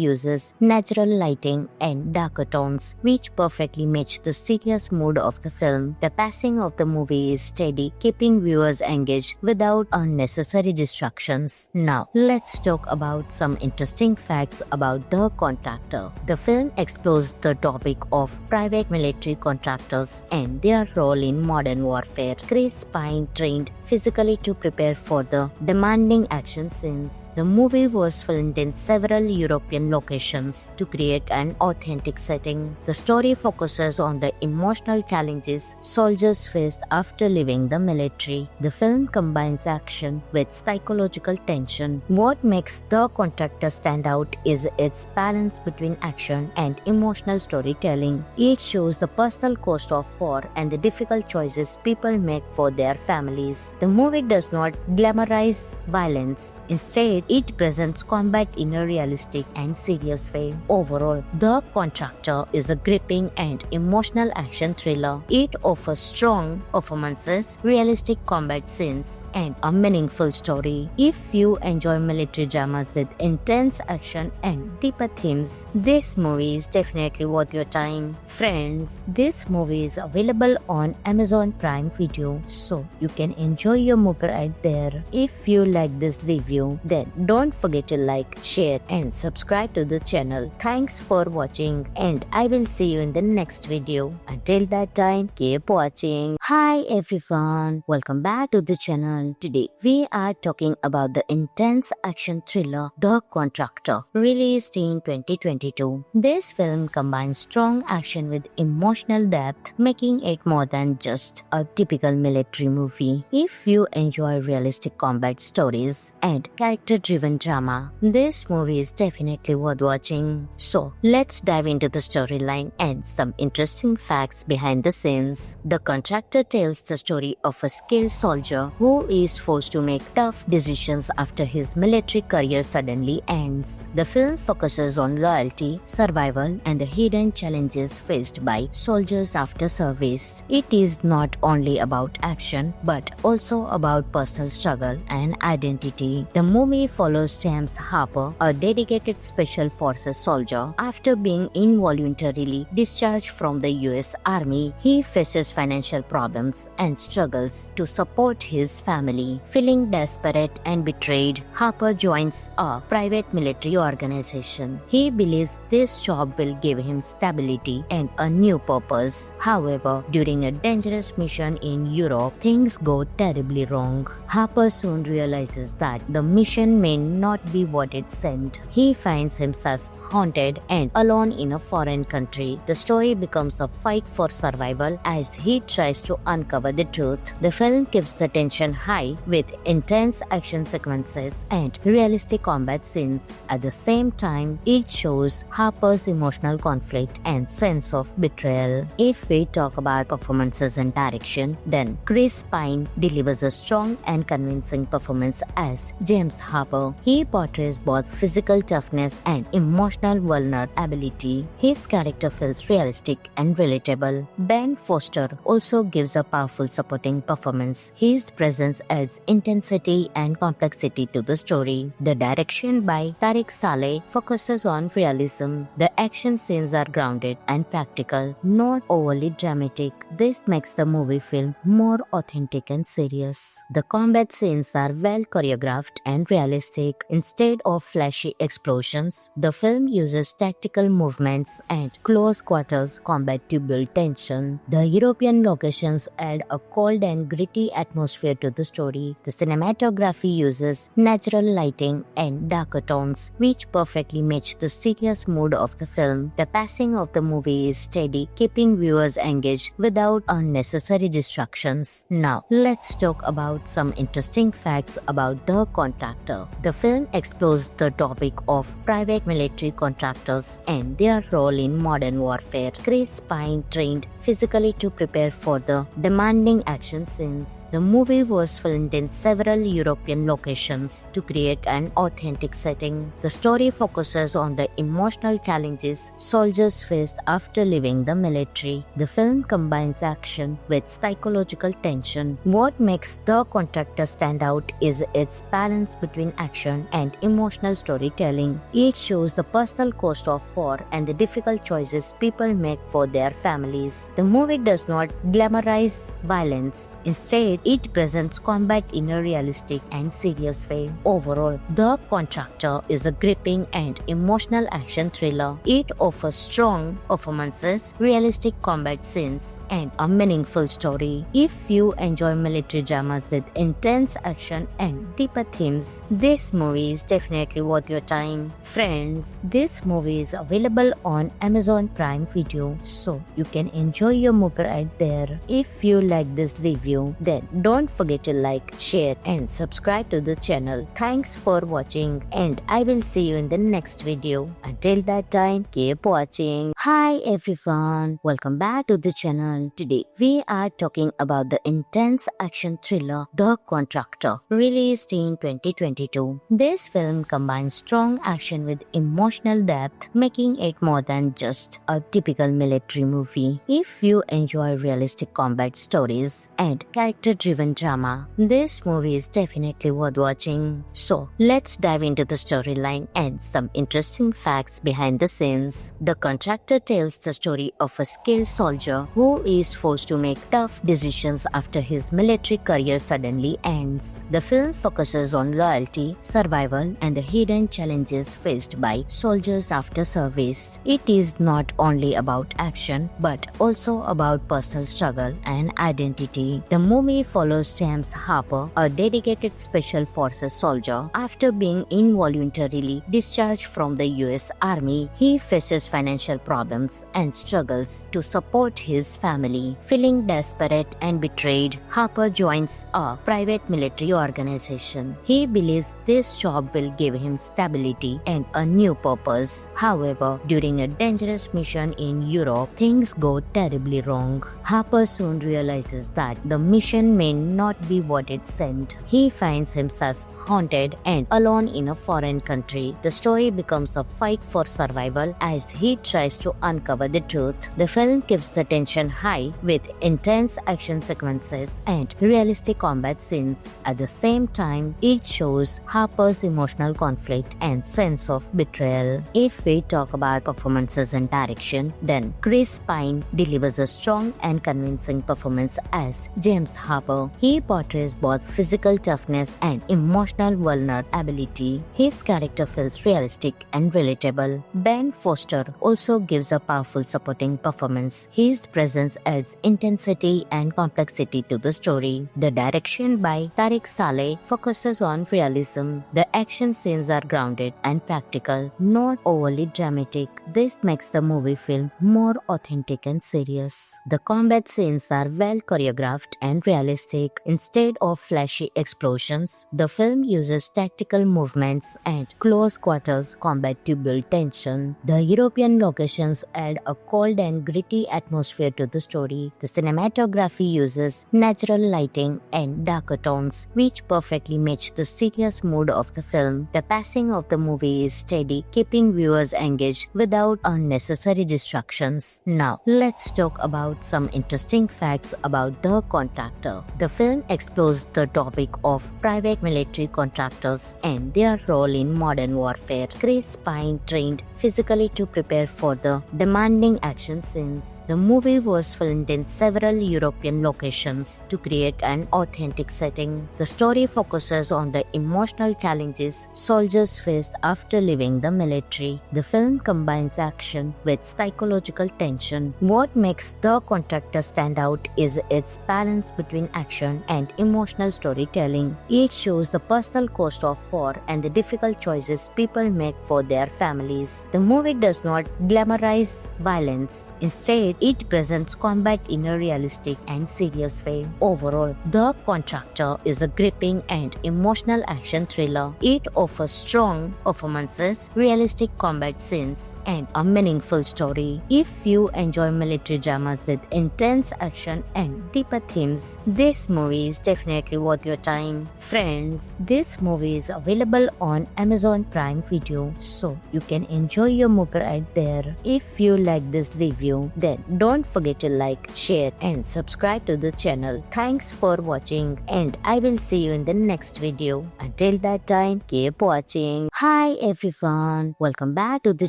uses natural lighting and darker tones, which perfectly match the serious mood of the film. The pacing of the movie is steady, keeping viewers engaged without unnecessary distractions. Now, let's talk about some interesting facts about The Contractor. The film explores the topic of private military contractors and their role in modern warfare. Chris Pine trained physically to prepare for the demanding action scenes. The movie was filmed in several European locations to create an authentic setting. The story focuses on the emotional challenges soldiers face after leaving the military. The film combines action with psychological tension. What makes The Contractor stand out is its balance between action and emotional storytelling. It shows the personal cost of war and the difficult choices people make for their families. The movie does not glamorize violence. Instead, it presents combat in a realistic and serious way. Overall, The Contractor is a gripping and emotional action thriller. It offers strong performances, realistic combat scenes, and a meaningful story. If you enjoy military dramas with intense action and deeper themes, this movie is definitely worth your time. Friends, this movie is available on Amazon Prime Video, so you can enjoy your movie right there. If you like this review, then don't forget to like, share, and subscribe to the channel. Thanks for watching, and I will see you in the next video. Until that time, keep watching. Hi everyone, welcome back to the channel. Today we are talking about the intense action thriller The Contractor, released in 2022. This film combines strong action with emotional depth, making it more than just a typical military movie. If you enjoy realistic combat stories and character-driven drama, this movie is definitely worth watching. So let's dive into the storyline and some interesting facts behind the scenes. The Contractor tells the story of a skilled soldier who is forced to make tough decisions after his military career suddenly ends. The film focuses on loyalty, survival, and the hidden challenges faced by soldiers after service. It is not only about action, but also about personal struggle and identity. The movie follows James Harper, a dedicated special forces soldier. After being involuntarily discharged from the US Army, he faces financial problems and struggles to support his family. Feeling desperate and betrayed, Harper joins a private military organization. He believes this job will give him stability and a new purpose. However, during a dangerous mission in Europe, things go terribly wrong. Harper soon realizes that the mission may not be what it seemed. He finds himself haunted and alone in a foreign country. The story becomes a fight for survival as he tries to uncover the truth. The film keeps the tension high with intense action sequences and realistic combat scenes. At the same time, it shows Harper's emotional conflict and sense of betrayal. If we talk about performances and direction, then Chris Pine delivers a strong and convincing performance as James Harper. He portrays both physical toughness and emotional vulnerability. His character feels realistic and relatable. Ben Foster also gives a powerful supporting performance. His presence adds intensity and complexity to the story. The direction by Tariq Saleh focuses on realism. The action scenes are grounded and practical, not overly dramatic. This makes the movie feel more authentic and serious. The combat scenes are well choreographed and realistic. Instead of flashy explosions, the film uses tactical movements and close quarters combat to build tension. The European locations add a cold and gritty atmosphere to the story. The cinematography uses natural lighting and darker tones, which perfectly match the serious mood of the film. The pacing of the movie is steady, keeping viewers engaged without unnecessary distractions. Now, let's talk about some interesting facts about The Contractor. The film explores the topic of private military contractors and their role in modern warfare. Chris Pine trained physically to prepare for the demanding action scenes. The movie was filmed in several European locations to create an authentic setting. The story focuses on the emotional challenges soldiers face after leaving the military. The film combines action with psychological tension. What makes The Contractor stand out is its balance between action and emotional storytelling. It shows the personal cost of war and the difficult choices people make for their families. The movie does not glamorize violence. Instead, it presents combat in a realistic and serious way. Overall, The Contractor is a gripping and emotional action thriller. It offers strong performances, realistic combat scenes, and a meaningful story. If you enjoy military dramas with intense action and deeper themes, this movie is definitely worth your time. Friends, this movie is available on Amazon Prime Video, so you can enjoy your movie right there. If you like this review, then don't forget to like, share, and subscribe to the channel. Thanks for watching, and I will see you in the next video. Until that time, keep watching. Hi everyone, welcome back to the channel. Today we are talking about the intense action thriller The Contractor, released in 2022. This film combines strong action with emotional depth, making it more than just a typical military movie. If you enjoy realistic combat stories and character-driven drama, this movie is definitely worth watching. So let's dive into the storyline and some interesting facts behind the scenes. The Contractor tells the story of a skilled soldier who is forced to make tough decisions after his military career suddenly ends. The film focuses on loyalty, survival, and the hidden challenges faced by soldiers soldiers after service. It is not only about action but also about personal struggle and identity. The movie follows James Harper, a dedicated special forces soldier. After being involuntarily discharged from the US Army, he faces financial problems and struggles to support his family. Feeling desperate and betrayed, Harper joins a private military organization. He believes this job will give him stability and a new purpose. However, during a dangerous mission in Europe, things go terribly wrong. Harper soon realizes that the mission may not be what it seemed. He finds himself haunted and alone in a foreign country. The story becomes a fight for survival as he tries to uncover the truth. The film keeps the tension high with intense action sequences and realistic combat scenes. At the same time, it shows Harper's emotional conflict and sense of betrayal. If we talk about performances and direction, then Chris Pine delivers a strong and convincing performance as James Harper. He portrays both physical toughness and emotional vulnerability. His character feels realistic and relatable. Ben Foster also gives a powerful supporting performance. His presence adds intensity and complexity to the story. The direction by Tariq Saleh focuses on realism. The action scenes are grounded and practical, not overly dramatic. This makes the movie feel more authentic and serious. The combat scenes are well choreographed and realistic. Instead of flashy explosions, the film uses tactical movements and close quarters combat to build tension. The European locations add a cold and gritty atmosphere to the story. The cinematography uses natural lighting and darker tones, which perfectly match the serious mood of the film. The pacing of the movie is steady, keeping viewers engaged without unnecessary distractions. Now, let's talk about some interesting facts about The Contractor. The film explores the topic of private military contractors and their role in modern warfare. Chris Pine trained physically to prepare for the demanding action scenes. The movie was filmed in several European locations to create an authentic setting. The story focuses on the emotional challenges soldiers face after leaving the military. The film combines action with psychological tension. What makes The Contractor stand out is its balance between action and emotional storytelling. It shows the personal cost of war and the difficult choices people make for their families. The movie does not glamorize violence. Instead, it presents combat in a realistic and serious way. Overall, The Contractor is a gripping and emotional action thriller. It offers strong performances, realistic combat scenes, and a meaningful story. If you enjoy military dramas with intense action and deeper themes, this movie is definitely worth your time. Friends, this movie is available on Amazon Prime Video, so you can enjoy your movie right there. If you like this review, then don't forget to like, share, and subscribe to the channel. Thanks for watching, and I will see you in the next video. Until that time, keep watching. Hi everyone, welcome back to the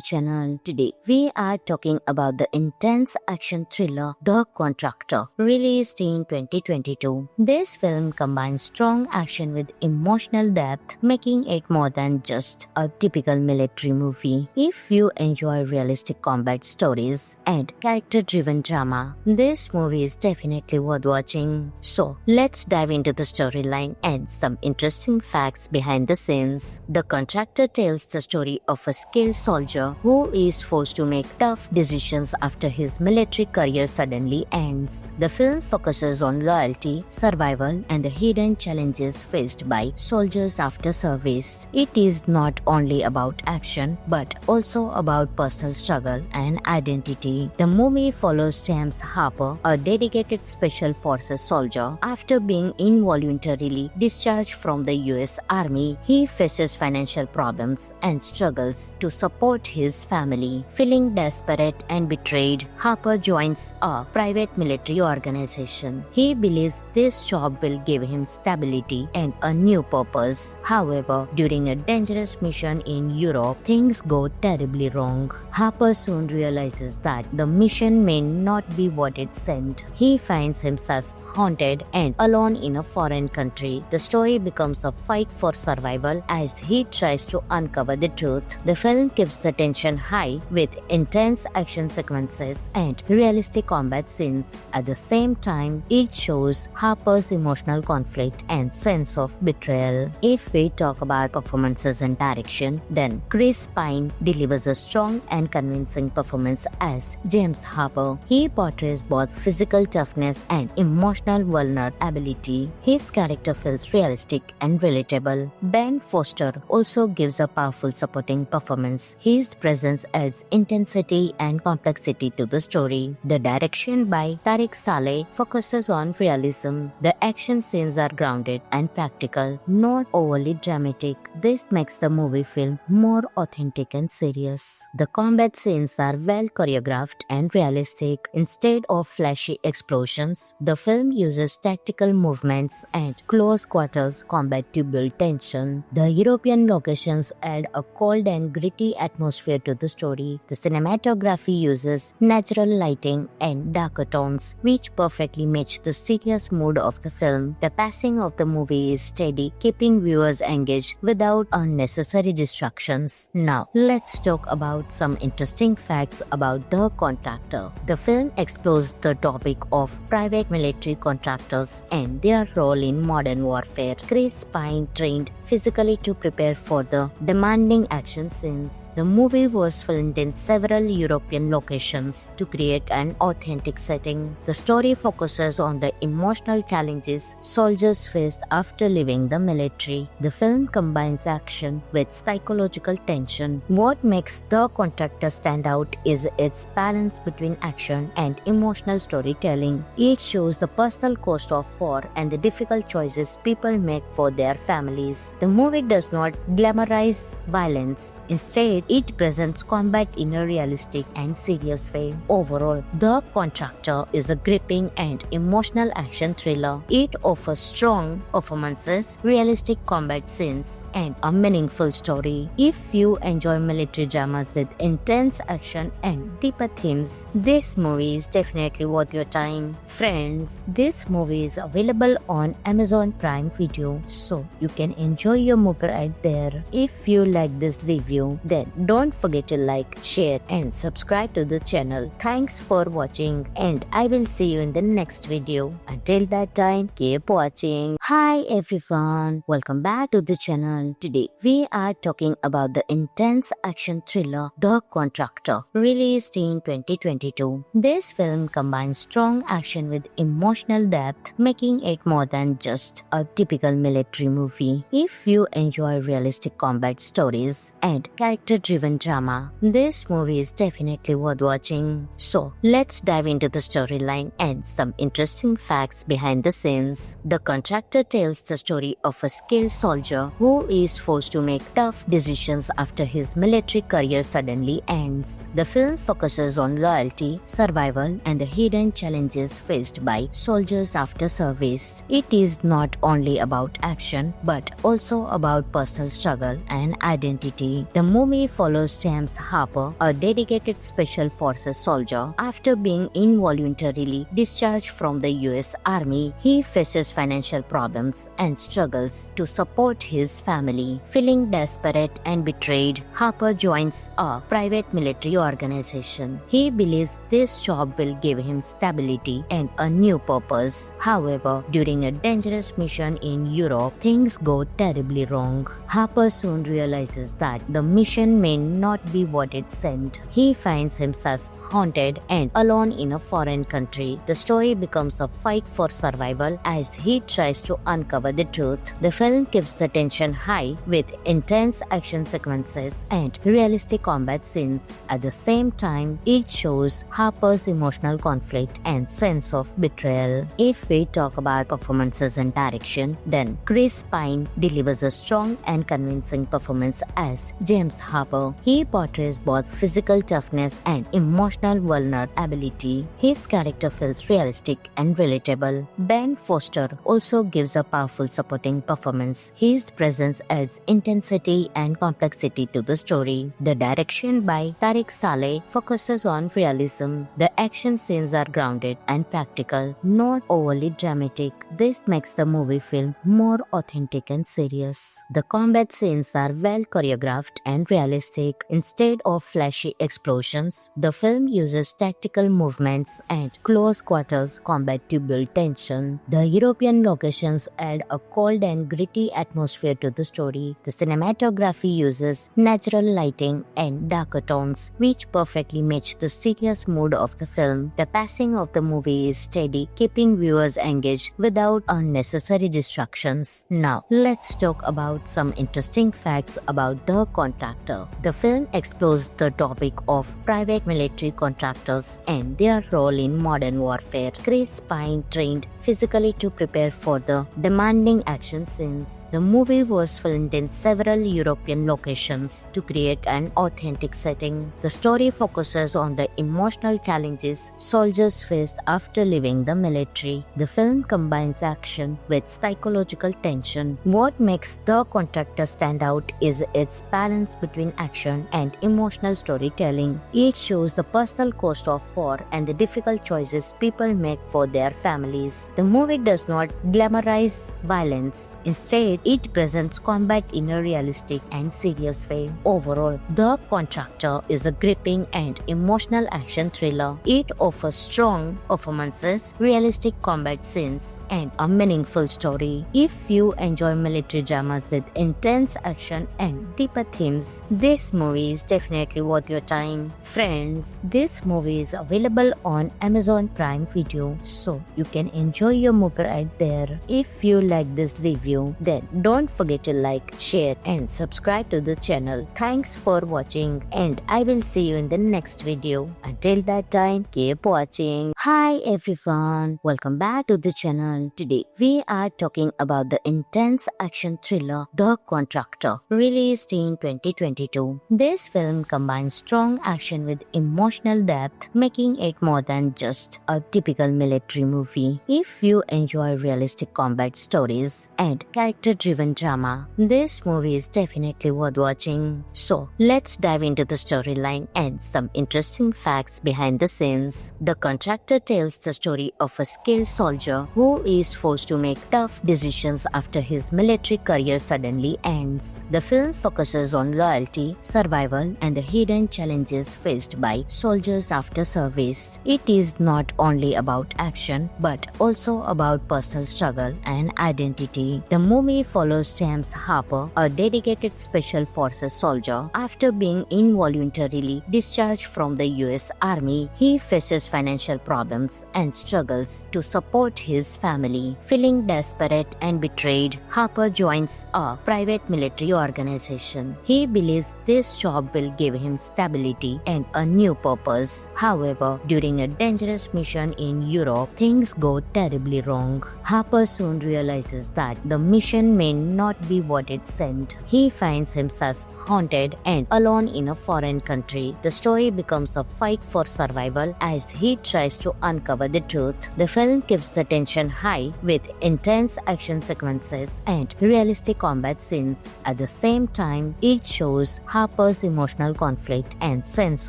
channel. Today we are talking about the intense action thriller The Contractor, released in 2022. This film combines strong action with emotional depth, making it more than just a typical military movie. If you enjoy realistic combat stories and character-driven drama, this movie is definitely worth watching. So let's dive into the storyline and some interesting facts behind the scenes. The Contractor tells the story of a skilled soldier who is forced to make tough decisions after his military career suddenly ends. The film focuses on loyalty, survival, and the hidden challenges faced by soldiers after service. It is not only about action but also about personal struggle and identity. The movie follows James Harper, a dedicated special forces soldier. After being involuntarily discharged from the US Army, he faces financial problems and struggles to support his family. Feeling desperate and betrayed, Harper joins a private military organization. He believes this job will give him stability and a new purpose. However, during a dangerous mission in Europe, things go terribly wrong. Harper soon realizes that the mission may not be what it seemed. He finds himself haunted and alone in a foreign country. The story becomes a fight for survival as he tries to uncover the truth. The film keeps the tension high with intense action sequences and realistic combat scenes. At the same time, it shows Harper's emotional conflict and sense of betrayal. If we talk about performances and direction, then Chris Pine delivers a strong and convincing performance as James Harper. He portrays both physical toughness and emotional vulnerability. His character feels realistic and relatable. Ben Foster also gives a powerful supporting performance. His presence adds intensity and complexity to the story. The direction by Tariq Saleh focuses on realism. The action scenes are grounded and practical, not overly dramatic. This makes the movie feel more authentic and serious. The combat scenes are well choreographed and realistic. Instead of flashy explosions, the film uses tactical movements and close quarters combat to build tension. The European locations add a cold and gritty atmosphere to the story. The cinematography uses natural lighting and darker tones, which perfectly match the serious mood of the film. The pacing of the movie is steady, keeping viewers engaged without unnecessary distractions. Now, let's talk about some interesting facts about The Contractor. The film explores the topic of private military contractors and their role in modern warfare. Chris Pine trained physically to prepare for the demanding action scenes. The movie was filmed in several European locations to create an authentic setting. The story focuses on the emotional challenges soldiers face after leaving the military. The film combines action with psychological tension. What makes The Contractor stand out is its balance between action and emotional storytelling. It shows the personal cost of war and the difficult choices people make for their families. The movie does not glamorize violence. Instead, it presents combat in a realistic and serious way. Overall, The Contractor is a gripping and emotional action thriller. It offers strong performances, realistic combat scenes, and a meaningful story. If you enjoy military dramas with intense action and deeper themes, this movie is definitely worth your time. Friends, this movie is available on Amazon Prime Video, so you can enjoy your movie right there. If you like this review, then don't forget to like, share, and subscribe to the channel. Thanks for watching, and I will see you in the next video. Until that time, keep watching. Hi everyone, welcome back to the channel. Today we are talking about the intense action thriller The Contractor, released in 2022. This film combines strong action with emotional depth, making it more than just a typical military movie. If you enjoy realistic combat stories and character-driven drama, this movie is definitely worth watching. So let's dive into the storyline and some interesting facts behind the scenes. The Contractor tells the story of a skilled soldier who is forced to make tough decisions after his military career suddenly ends. The film focuses on loyalty, survival, and the hidden challenges faced by soldiers after service. It is not only about action, but also about personal struggle and identity. The movie follows James Harper, a dedicated special forces soldier. After being involuntarily discharged from the US Army, he faces financial problems and struggles to support his family. Feeling desperate and betrayed, Harper joins a private military organization. He believes this job will give him stability and a new purpose. However, during a dangerous mission in Europe, things go terribly wrong. Harper soon realizes that the mission may not be what it seemed. He finds himself haunted and alone in a foreign country. The story becomes a fight for survival as he tries to uncover the truth. The film keeps the tension high with intense action sequences and realistic combat scenes. At the same time, it shows Harper's emotional conflict and sense of betrayal. If we talk about performances and direction, then Chris Pine delivers a strong and convincing performance as James Harper. He portrays both physical toughness and emotional emotional vulnerability. His character feels realistic and relatable. Ben Foster also gives a powerful supporting performance. His presence adds intensity and complexity to the story. The direction by Tariq Saleh focuses on realism. The action scenes are grounded and practical, not overly dramatic. This makes the movie film more authentic and serious. The combat scenes are well choreographed and realistic. Instead of flashy explosions, the film uses tactical movements and close quarters combat to build tension. The European locations add a cold and gritty atmosphere to the story. The cinematography uses natural lighting and darker tones, which perfectly match the serious mood of the film. The pacing of the movie is steady, keeping viewers engaged without unnecessary distractions. Now, let's talk about some interesting facts about The Contractor. The film explores the topic of private military contractors and their role in modern warfare. Chris Pine trained physically to prepare for the demanding action scenes. The movie was filmed in several European locations to create an authentic setting. The story focuses on the emotional challenges soldiers face after leaving the military. The film combines action with psychological tension. What makes The Contractor stand out is its balance between action and emotional storytelling. It shows the personal cost of war and the difficult choices people make for their families. The movie does not glamorize violence. Instead, it presents combat in a realistic and serious way. Overall, The Contractor is a gripping and emotional action thriller. It offers strong performances, realistic combat scenes, and a meaningful story. If you enjoy military dramas with intense action and deeper themes, this movie is definitely worth your time. Friends, this movie is available on Amazon Prime Video, so you can enjoy your movie right there. If you like this review, then don't forget to like, share, and subscribe to the channel. Thanks for watching, and I will see you in the next video. Until that time, keep watching. Hi everyone, welcome back to the channel. Today we are talking about the intense action thriller The Contractor, released in 2022. This film combines strong action with emotional depth, making it more than just a typical military movie. If you enjoy realistic combat stories and character-driven drama, this movie is definitely worth watching. So let's dive into the storyline and some interesting facts behind the scenes. The Contractor tells the story of a skilled soldier who is forced to make tough decisions after his military career suddenly ends. The film focuses on loyalty, survival, and the hidden challenges faced by soldiers after service. It is not only about action, but also about personal struggle and identity. The movie follows James Harper, a dedicated special forces soldier. After being involuntarily discharged from the US Army, he faces financial problems and struggles to support his family. Feeling desperate and betrayed, Harper joins a private military organization. He believes this job will give him stability and a new purpose. However, during a dangerous mission in Europe, things go terribly wrong. Harper soon realizes that the mission may not be what it seemed. He finds himself haunted and alone in a foreign country. The story becomes a fight for survival as he tries to uncover the truth. The film keeps the tension high with intense action sequences and realistic combat scenes. At the same time, it shows Harper's emotional conflict and sense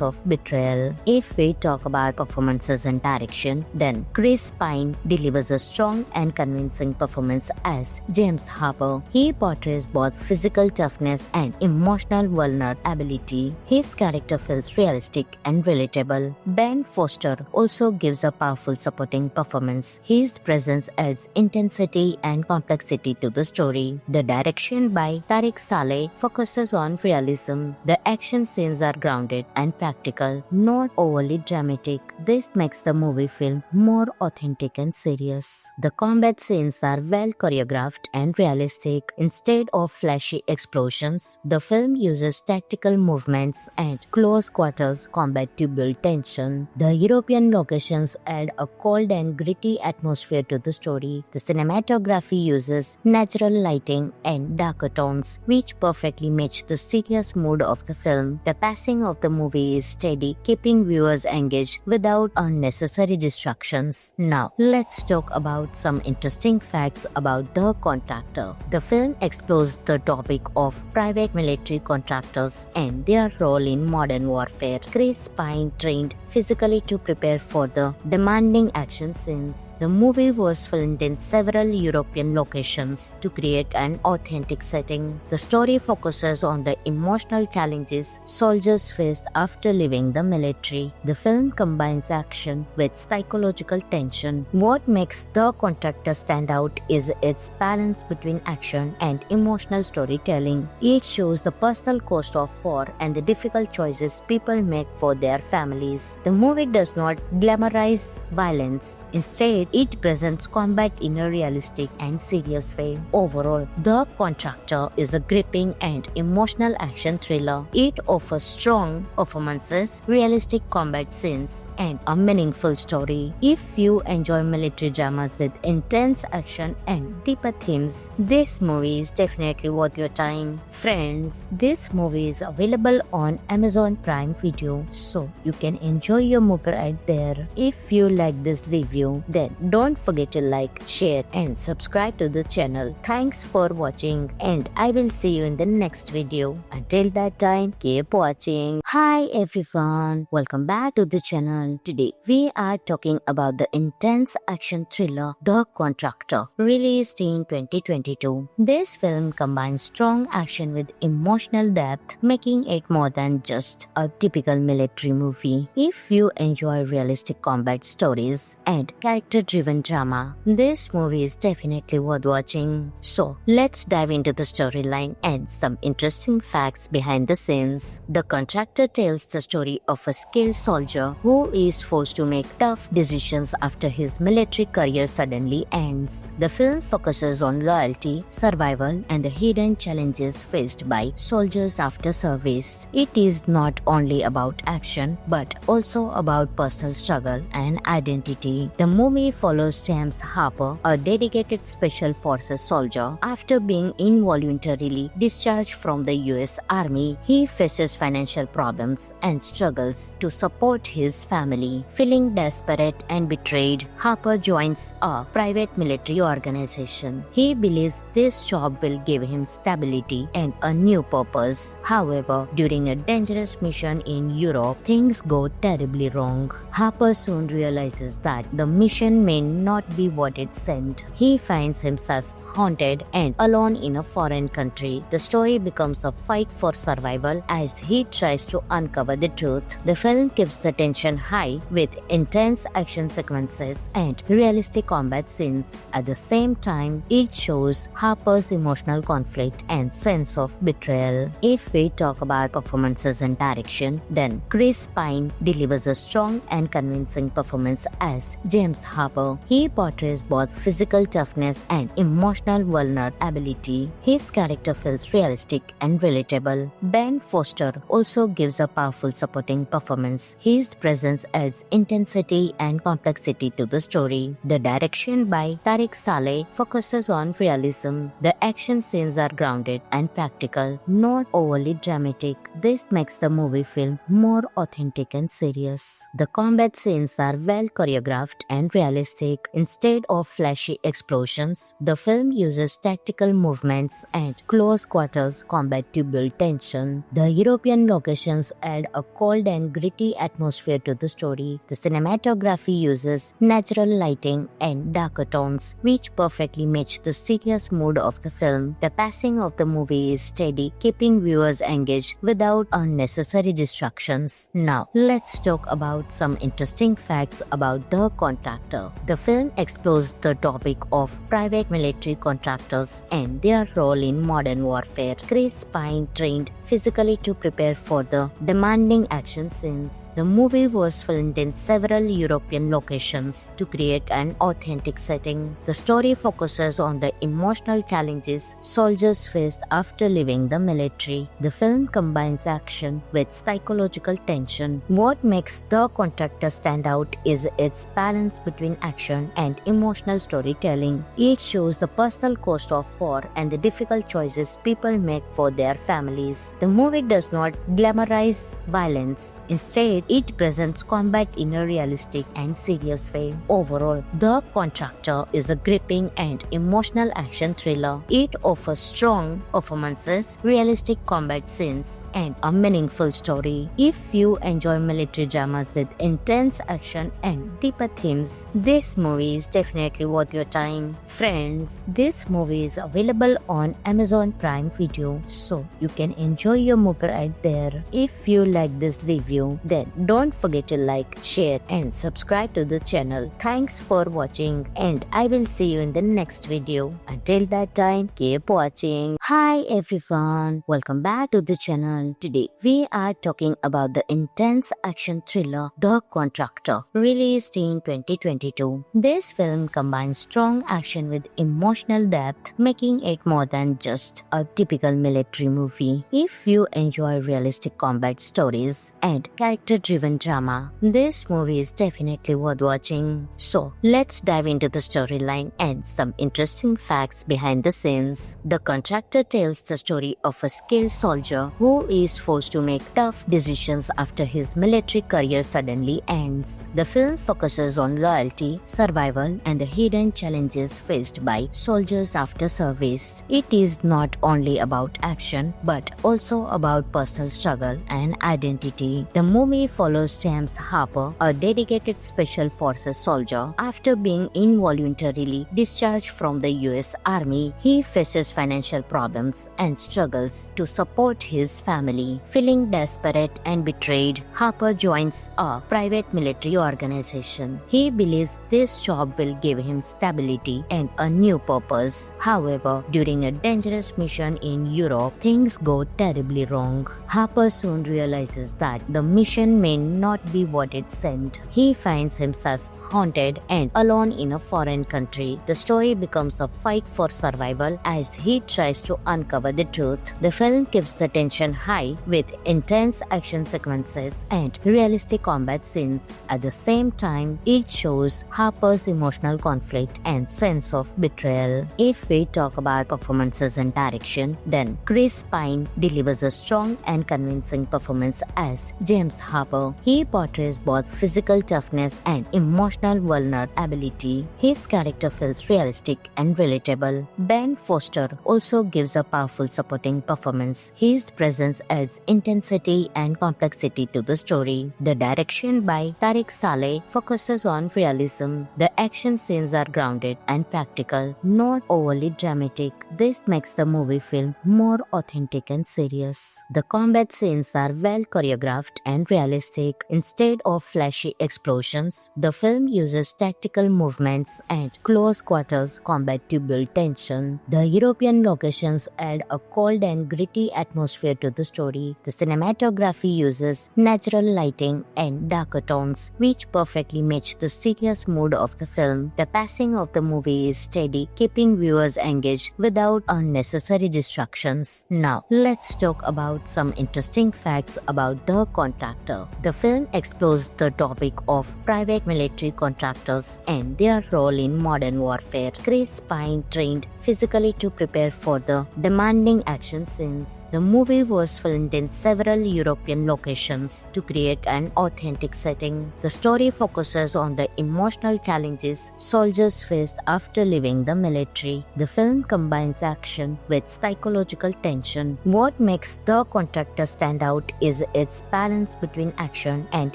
of betrayal. If we talk about performances and direction, then Chris Pine delivers a strong and convincing performance as James Harper. He portrays both physical toughness and emotional vulnerability. His character feels realistic and relatable. Ben Foster also gives a powerful supporting performance. His presence adds intensity and complexity to the story. The direction by Tariq Saleh focuses on realism. The action scenes are grounded and practical, not overly dramatic. This makes the movie film more authentic and serious. The combat scenes are well choreographed and realistic. Instead of flashy explosions, the film uses tactical movements and close quarters combat to build tension. The European locations add a cold and gritty atmosphere to the story. The cinematography uses natural lighting and darker tones, which perfectly match the serious mood of the film. The pacing of the movie is steady, keeping viewers engaged without unnecessary distractions. Now, let's talk about some interesting facts about The Contractor. The film explores the topic of private military contractors and their role in modern warfare. Chris Pine trained physically to prepare for the demanding action scenes. The movie was filmed in several European locations to create an authentic setting. The story focuses on the emotional challenges soldiers face after leaving the military. The film combines action with psychological tension. What makes The Contractor stand out is its balance between action and emotional storytelling. It shows the personal cost of war and the difficult choices people make for their families. The movie does not glamorize violence. Instead, it presents combat in a realistic and serious way. Overall, The Contractor is a gripping and emotional action thriller. It offers strong performances, realistic combat scenes, and a meaningful story. If you enjoy military dramas with intense action and deeper themes, this movie is definitely worth your time. Friends, this movie is available on Amazon Prime Video, so you can enjoy your movie right there. If you like this review, then don't forget to like, share, and subscribe to the channel. Thanks for watching, and I will see you in the next video. Until that time, keep watching. Hi everyone, welcome back to the channel. Today we are talking about the intense action thriller The Contractor, released in 2022. This film combines strong action with emotional depth, making it more than just a typical military movie. If you enjoy realistic combat stories and character-driven drama, this movie is definitely worth watching. So let's dive into the storyline and some interesting facts behind the scenes. The Contractor tells the story of a skilled soldier who is forced to make tough decisions after his military career suddenly ends. The film focuses on loyalty, survival, and the hidden challenges faced by soldiers after service. It is not only about action, but also about personal struggle and identity. The movie follows James Harper, a dedicated special forces soldier. After being involuntarily discharged from the US Army, he faces financial problems and struggles to support his family. Feeling desperate and betrayed, Harper joins a private military organization. He believes this job will give him stability and a new purpose. However, during a dangerous mission in Europe, things go terribly wrong. Harper soon realizes that the mission may not be what it seemed. He finds himself haunted and alone in a foreign country. The story becomes a fight for survival as he tries to uncover the truth. The film keeps the tension high with intense action sequences and realistic combat scenes. At the same time, it shows Harper's emotional conflict and sense of betrayal. If we talk about performances and direction, then Chris Pine delivers a strong and convincing performance as James Harper. He portrays both physical toughness and emotional vulnerability. His character feels realistic and relatable. Ben Foster also gives a powerful supporting performance. His presence adds intensity and complexity to the story. The direction by Tariq Saleh focuses on realism. The action scenes are grounded and practical, not overly dramatic. This makes the movie feel more authentic and serious. The combat scenes are well choreographed and realistic. Instead of flashy explosions, the film uses tactical movements and close quarters combat to build tension. The European locations add a cold and gritty atmosphere to the story. The cinematography uses natural lighting and darker tones, which perfectly match the serious mood of the film. The pacing of the movie is steady, keeping viewers engaged without unnecessary distractions. Now, let's talk about some interesting facts about The Contractor. The film explores the topic of private military contractors and their role in modern warfare. Chris Pine trained physically to prepare for the demanding action scenes. The movie was filmed in several European locations to create an authentic setting. The story focuses on the emotional challenges soldiers face after leaving the military. The film combines action with psychological tension. What makes The Contractor stand out is its balance between action and emotional storytelling. It shows the personal cost of war and the difficult choices people make for their families. The movie does not glamorize violence. Instead, it presents combat in a realistic and serious way. Overall, The Contractor is a gripping and emotional action thriller. It offers strong performances, realistic combat scenes, and a meaningful story. If you enjoy military dramas with intense action and deeper themes, this movie is definitely worth your time. Friends, this movie is available on Amazon Prime Video, so you can enjoy your movie right there. If you like this review, then don't forget to like, share, and subscribe to the channel. Thanks for watching, and I will see you in the next video. Until that time, keep watching. Hi everyone, welcome back to the channel. Today we are talking about the intense action thriller The Contractor, released in 2022. This film combines strong action with emotional depth, making it more than just a typical military movie. If you enjoy realistic combat stories and character-driven drama, this movie is definitely worth watching. So let's dive into the storyline and some interesting facts behind the scenes. The Contractor tells the story of a skilled soldier who is forced to make tough decisions after his military career suddenly ends. The film focuses on loyalty, survival, and the hidden challenges faced by soldiers after service. It is not only about action, but also about personal struggle and identity. The movie follows James Harper, a dedicated special forces soldier. After being involuntarily discharged from the US Army, he faces financial problems and struggles to support his family. Feeling desperate and betrayed, Harper joins a private military organization. He believes this job will give him stability and a new purpose. However, during a dangerous mission in Europe, things go terribly wrong. Harper soon realizes that the mission may not be what it seemed. He finds himself haunted and alone in a foreign country. The story becomes a fight for survival as he tries to uncover the truth. The film keeps the tension high with intense action sequences and realistic combat scenes. At the same time, it shows Harper's emotional conflict and sense of betrayal. If we talk about performances and direction, then Chris Pine delivers a strong and convincing performance as James Harper. He portrays both physical toughness and emotional vulnerability. His character feels realistic and relatable. Ben Foster also gives a powerful supporting performance. His presence adds intensity and complexity to the story. The direction by Tariq Saleh focuses on realism. The action scenes are grounded and practical, not overly dramatic. This makes the movie feel more authentic and serious. The combat scenes are well choreographed and realistic. Instead of flashy explosions, the film uses tactical movements and close quarters combat to build tension. The European locations add a cold and gritty atmosphere to the story. The cinematography uses natural lighting and darker tones, which perfectly match the serious mood of the film. The pacing of the movie is steady, keeping viewers engaged without unnecessary distractions. Now, let's talk about some interesting facts about The Contractor. The film explores the topic of private military contractors and their role in modern warfare. Chris Pine trained physically to prepare for the demanding action scenes. The movie was filmed in several European locations to create an authentic setting. The story focuses on the emotional challenges soldiers face after leaving the military. The film combines action with psychological tension. What makes The Contractor stand out is its balance between action and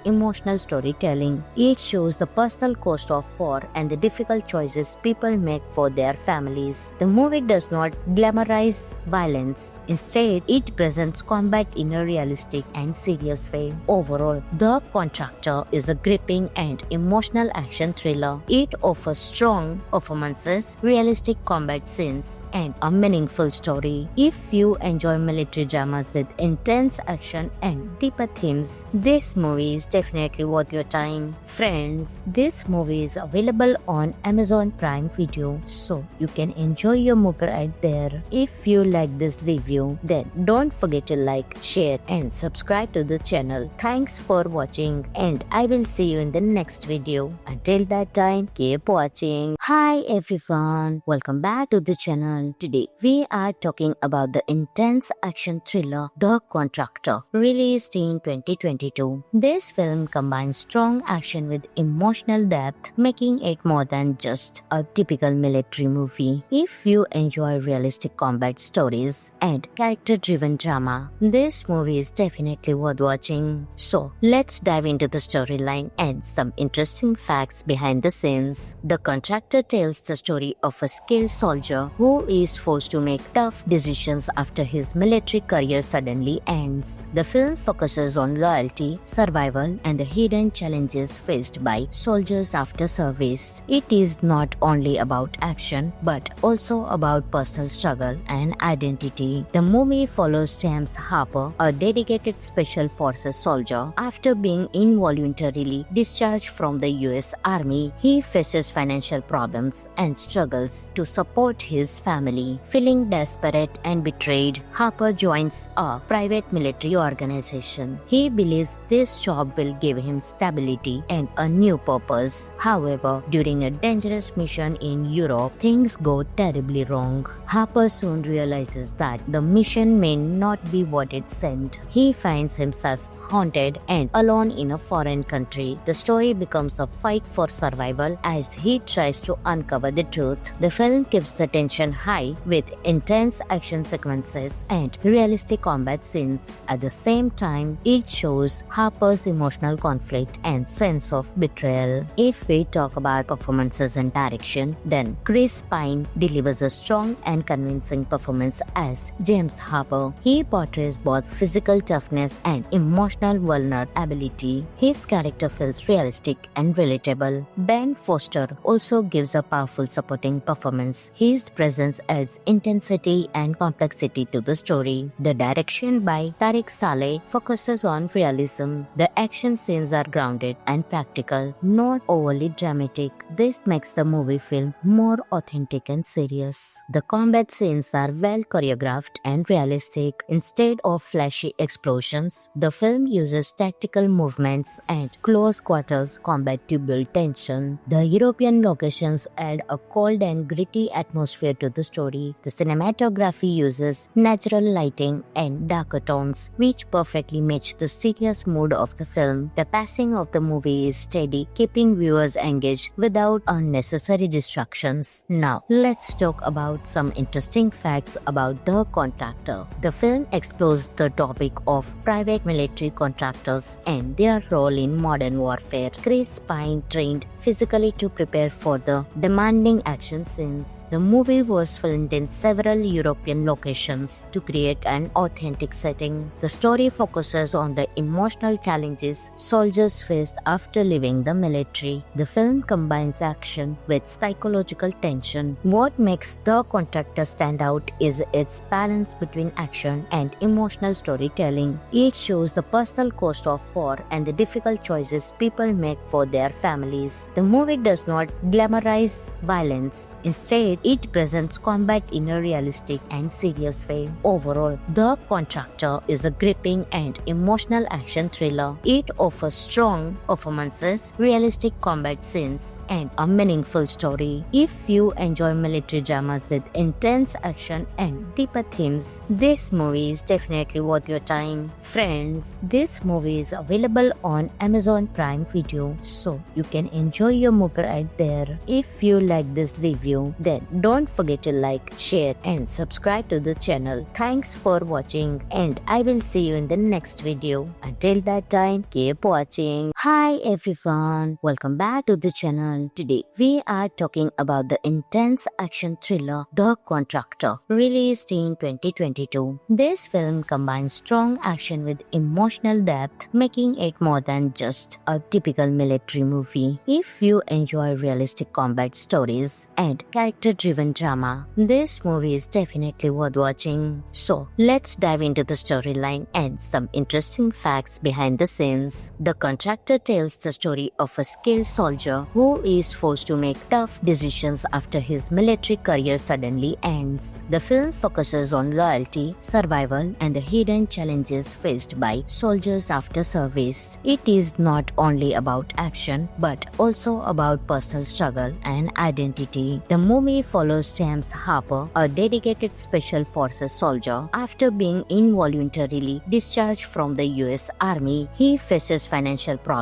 emotional storytelling. It shows the personal cost of war and the difficult choices people make for their families. The movie does not glamorize violence. Instead, it presents combat in a realistic and serious way. Overall, The Contractor is a gripping and emotional action thriller. It offers strong performances, realistic combat scenes, and a meaningful story. If you enjoy military dramas with intense action and deeper themes, this movie is definitely worth your time. Friends, this movie is available on Amazon Prime Video, so you can enjoy your movie right there. If you like this review, then don't forget to like, share, and subscribe to the channel. Thanks for watching, and I will see you in the next video. Until that time, keep watching. Hi everyone, welcome back to the channel. Today we are talking about the intense action thriller The Contractor, released in 2022. This film combines strong action with emotional depth, making it more than just a typical military movie. If you enjoy realistic combat stories and character-driven drama, this movie is definitely worth watching. So let's dive into the storyline and some interesting facts behind the scenes. The Contractor tells the story of a skilled soldier who is forced to make tough decisions after his military career suddenly ends. The film focuses on loyalty, survival, and the hidden challenges faced by soldiers after service. It is not only about action, but also about personal struggle and identity. The movie follows James Harper, a dedicated Special Forces soldier. After being involuntarily discharged from the US Army, he faces financial problems and struggles to support his family. Feeling desperate and betrayed, Harper joins a private military organization. He believes this job will give him stability and a new purpose. However, during a dangerous mission in Europe, things go terribly wrong. Harper soon realizes that the mission may not be what it seemed. He finds himself haunted and alone in a foreign country. The story becomes a fight for survival as he tries to uncover the truth. The film keeps the tension high with intense action sequences and realistic combat scenes. At the same time, it shows Harper's emotional conflict and sense of betrayal. If we talk about performances and direction, then Chris Pine delivers a strong and convincing performance as James Harper. He portrays both physical toughness and emotional vulnerability. His character feels realistic and relatable. Ben Foster also gives a powerful supporting performance. His presence adds intensity and complexity to the story. The direction by Tariq Saleh focuses on realism. The action scenes are grounded and practical, not overly dramatic. This makes the movie feel more authentic and serious. The combat scenes are well choreographed and realistic. Instead of flashy explosions, the film uses tactical movements and close quarters combat to build tension. The European locations add a cold and gritty atmosphere to the story. The cinematography uses natural lighting and darker tones, which perfectly match the serious mood of the film. The pacing of the movie is steady, keeping viewers engaged without unnecessary distractions. Now, let's talk about some interesting facts about The Contractor. The film explores the topic of private military contractors and their role in modern warfare. Chris Pine trained physically to prepare for the demanding action scenes. The movie was filmed in several European locations to create an authentic setting. The story focuses on the emotional challenges soldiers face after leaving the military. The film combines action with psychological tension. What makes The Contractor stand out is its balance between action and emotional storytelling. It shows the personal cost of war and the difficult choices people make for their families. The movie does not glamorize violence. Instead, it presents combat in a realistic and serious way. Overall, The Contractor is a gripping and emotional action thriller. It offers strong performances, realistic combat scenes, and a meaningful story. If you enjoy military dramas with intense action and deeper themes, this movie is definitely worth your time. Friends, this movie is available on Amazon Prime Video, so you can enjoy your movie right there. If you like this review, then don't forget to like, share, and subscribe to the channel. Thanks for watching, and I will see you in the next video. Until that time, keep watching. Hi everyone, welcome back to the channel. Today we are talking about the intense action thriller The Contractor, released in 2022. This film combines strong action with emotional depth, making it more than just a typical military movie. If you enjoy realistic combat stories and character-driven drama, this movie is definitely worth watching. So let's dive into the storyline and some interesting facts behind the scenes. The Contractor tells the story of a skilled soldier who is forced to make tough decisions after his military career suddenly ends. The film focuses on loyalty, survival, and the hidden challenges faced by soldiers after service. It is not only about action, but also about personal struggle and identity. The movie follows James Harper, a dedicated Special Forces soldier. After being involuntarily discharged from the US Army, he faces financial problems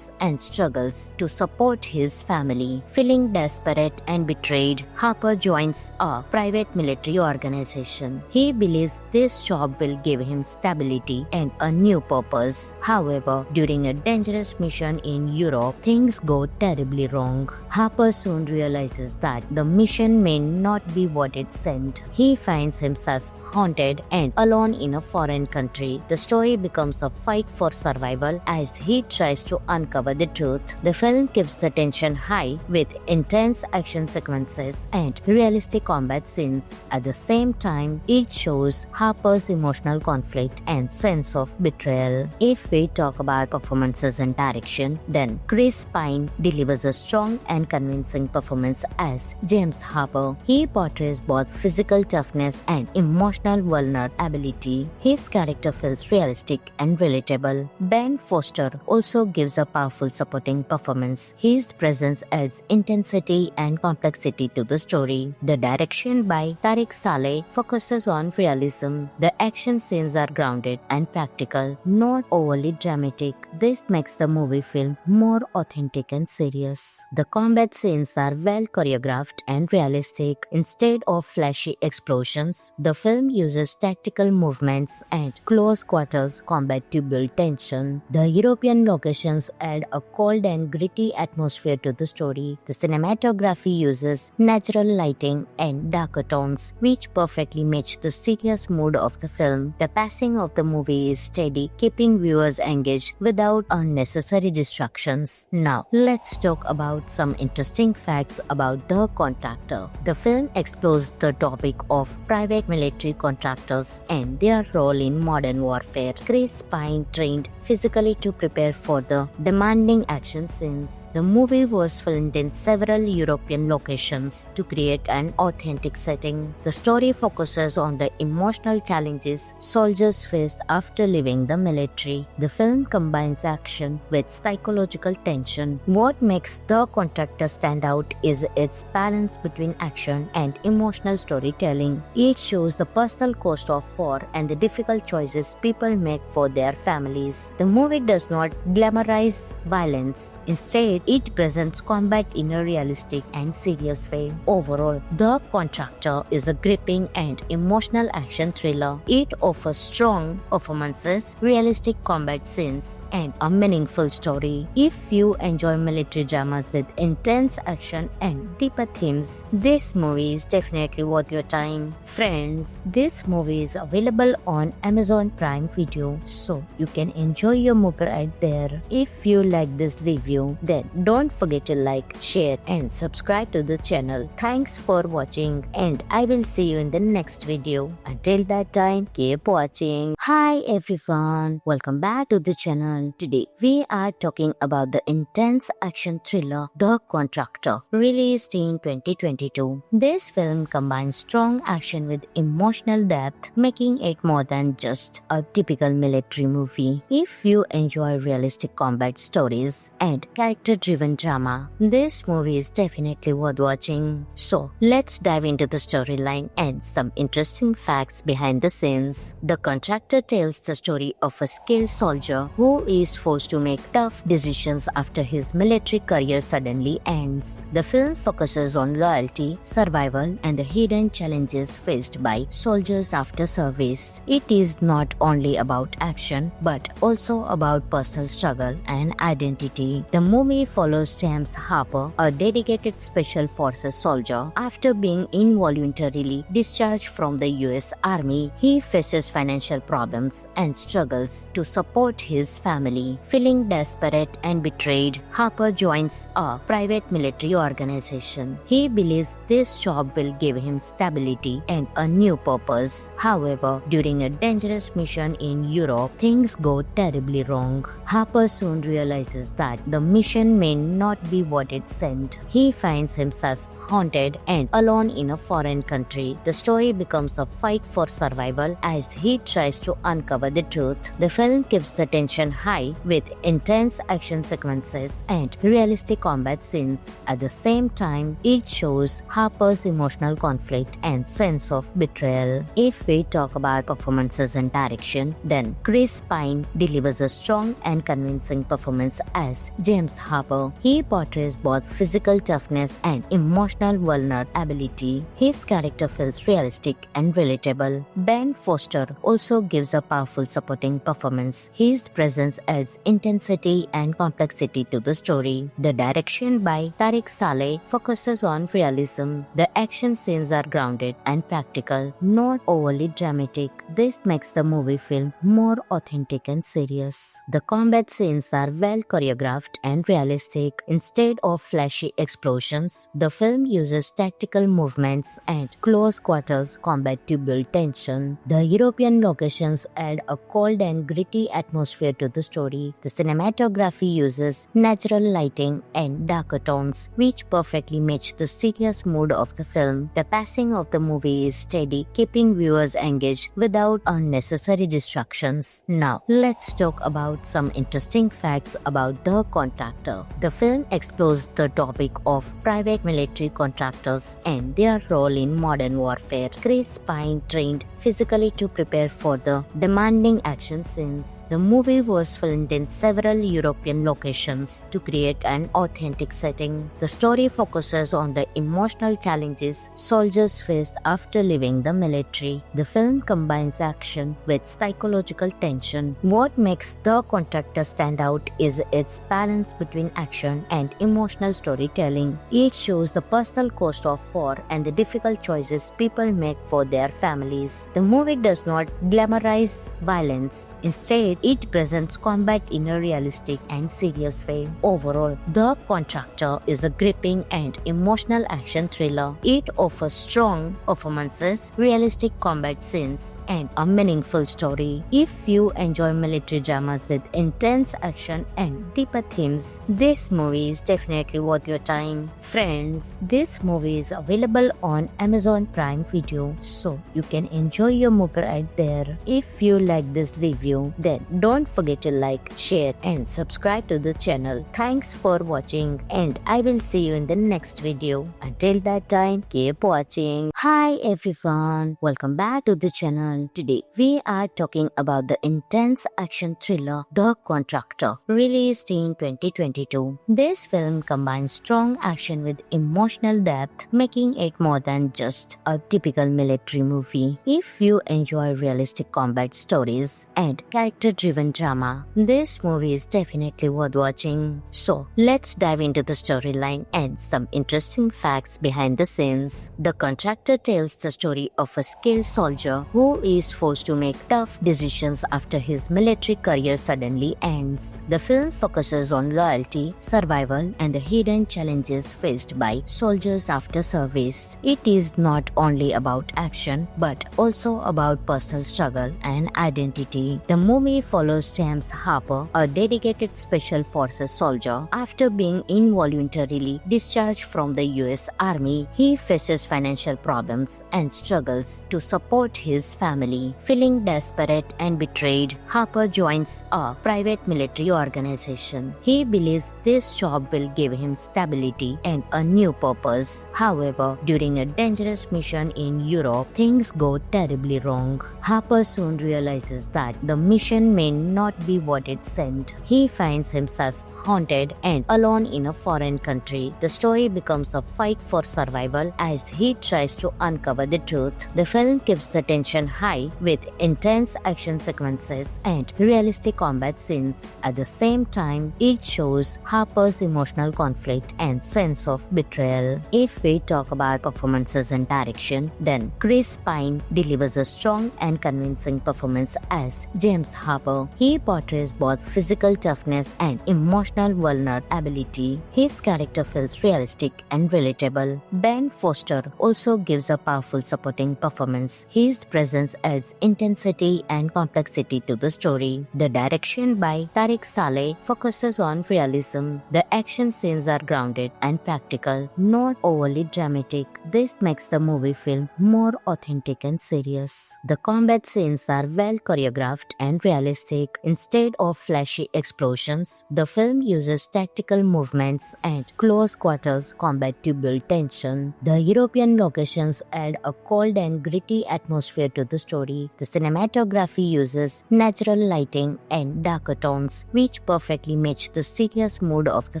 and struggles to support his family. Feeling desperate and betrayed, Harper joins a private military organization. He believes this job will give him stability and a new purpose. However, during a dangerous mission in Europe, things go terribly wrong. Harper soon realizes that the mission may not be what it seemed. He finds himself haunted and alone in a foreign country. The story becomes a fight for survival as he tries to uncover the truth. The film keeps the tension high with intense action sequences and realistic combat scenes. At the same time, it shows Harper's emotional conflict and sense of betrayal. If we talk about performances and direction, then Chris Pine delivers a strong and convincing performance as James Harper. He portrays both physical toughness and emotional vulnerability. His character feels realistic and relatable. Ben Foster also gives a powerful supporting performance. His presence adds intensity and complexity to the story. The direction by Tariq Saleh focuses on realism. The action scenes are grounded and practical, not overly dramatic. This makes the movie feel more authentic and serious. The combat scenes are well choreographed and realistic. Instead of flashy explosions, the film uses tactical movements and close quarters combat to build tension. The European locations add a cold and gritty atmosphere to the story. The cinematography uses natural lighting and darker tones, which perfectly match the serious mood of the film. The pacing of the movie is steady, keeping viewers engaged without unnecessary distractions. Now, let's talk about some interesting facts about The Contractor. The film explores the topic of private military contractors and their role in modern warfare. Chris Pine trained physically to prepare for the demanding action scenes. The movie was filmed in several European locations to create an authentic setting. The story focuses on the emotional challenges soldiers face after leaving the military. The film combines action with psychological tension. What makes The Contractor stand out is its balance between action and emotional storytelling. It shows the personal cost of war and the difficult choices people make for their families. The movie does not glamorize violence. Instead, it presents combat in a realistic and serious way. Overall, The Contractor is a gripping and emotional action thriller. It offers strong performances, realistic combat scenes, and a meaningful story. If you enjoy military dramas with intense action and deeper themes, this movie is definitely worth your time. Friends, this movie is available on Amazon Prime Video, so you can enjoy your movie right there. If you like this review, then don't forget to like, share, and subscribe to the channel. Thanks for watching, and I will see you in the next video. Until that time, keep watching. Hi everyone, welcome back to the channel. Today we are talking about the intense action thriller The Contractor, released in 2022. This film combines strong action with emotional depth, making it more than just a typical military movie. If you enjoy realistic combat stories and character-driven drama, this movie is definitely worth watching. So let's dive into the storyline and some interesting facts behind the scenes. The Contractor tells the story of a skilled soldier who is forced to make tough decisions after his military career suddenly ends. The film focuses on loyalty, survival, and the hidden challenges faced by soldiers soldiers after service. It is not only about action but also about personal struggle and identity. The movie follows James Harper, a dedicated special forces soldier. After being involuntarily discharged from the US Army, he faces financial problems and struggles to support his family. Feeling desperate and betrayed, Harper joins a private military organization. He believes this job will give him stability and a new purpose. However, during a dangerous mission in Europe, things go terribly wrong. Harper soon realizes that the mission may not be what it seemed. He finds himself haunted and alone in a foreign country. The story becomes a fight for survival as he tries to uncover the truth. The film keeps the tension high with intense action sequences and realistic combat scenes. At the same time, it shows Harper's emotional conflict and sense of betrayal. If we talk about performances and direction, then Chris Pine delivers a strong and convincing performance as James Harper. He portrays both physical toughness and emotional vulnerability. His character feels realistic and relatable. Ben Foster also gives a powerful supporting performance. His presence adds intensity and complexity to the story. The direction by Tariq Saleh focuses on realism. The action scenes are grounded and practical, not overly dramatic. This makes the movie feel more authentic and serious. The combat scenes are well choreographed and realistic. Instead of flashy explosions, the film uses tactical movements and close quarters combat to build tension. The European locations add a cold and gritty atmosphere to the story. The cinematography uses natural lighting and darker tones, which perfectly match the serious mood of the film. The pacing of the movie is steady, keeping viewers engaged without unnecessary distractions. Now, let's talk about some interesting facts about The Contractor. The film explores the topic of private military contractors and their role in modern warfare. Chris Pine trained physically to prepare for the demanding action scenes. The movie was filmed in several European locations to create an authentic setting. The story focuses on the emotional challenges soldiers face after leaving the military. The film combines action with psychological tension. What makes The Contractor stand out is its balance between action and emotional storytelling. It shows the personal cost of war and the difficult choices people make for their families. The movie does not glamorize violence. Instead, it presents combat in a realistic and serious way. Overall, The Contractor is a gripping and emotional action thriller. It offers strong performances, realistic combat scenes, and a meaningful story. If you enjoy military dramas with intense action and deeper themes, this movie is definitely worth your time. Friends, this movie is available on Amazon Prime Video, so you can enjoy your movie right there. If you like this review, then don't forget to like, share, and subscribe to the channel. Thanks for watching, and I will see you in the next video. Until that time, keep watching. Hi everyone, welcome back to the channel. Today we are talking about the intense action thriller The Contractor, released in 2022. This film combines strong action with emotional depth, making it more than just a typical military movie. If you enjoy realistic combat stories and character-driven drama, this movie is definitely worth watching. So let's dive into the storyline and some interesting facts behind the scenes. The Contractor tells the story of a skilled soldier who is forced to make tough decisions after his military career suddenly ends. The film focuses on loyalty, survival, and the hidden challenges faced by soldiers after service. It is not only about action but also about personal struggle and identity. The movie follows James Harper, a dedicated special forces soldier. After being involuntarily discharged from the US Army, he faces financial problems and struggles to support his family. Feeling desperate and betrayed, Harper joins a private military organization. He believes this job will give him stability and a new purpose. However, during a dangerous mission in Europe, things go terribly wrong. Harper soon realizes that the mission may not be what it seemed. He finds himself haunted and alone in a foreign country. The story becomes a fight for survival as he tries to uncover the truth. The film keeps the tension high with intense action sequences and realistic combat scenes. At the same time, it shows Harper's emotional conflict and sense of betrayal. If we talk about performances and direction, then Chris Pine delivers a strong and convincing performance as James Harper. He portrays both physical toughness and emotional vulnerability. His character feels realistic and relatable. Ben Foster also gives a powerful supporting performance. His presence adds intensity and complexity to the story. The direction by Tariq Saleh focuses on realism. The action scenes are grounded and practical, not overly dramatic. This makes the movie feel more authentic and serious. The combat scenes are well choreographed and realistic. Instead of flashy explosions, the film uses tactical movements and close quarters combat to build tension. The European locations add a cold and gritty atmosphere to the story. The cinematography uses natural lighting and darker tones, which perfectly match the serious mood of the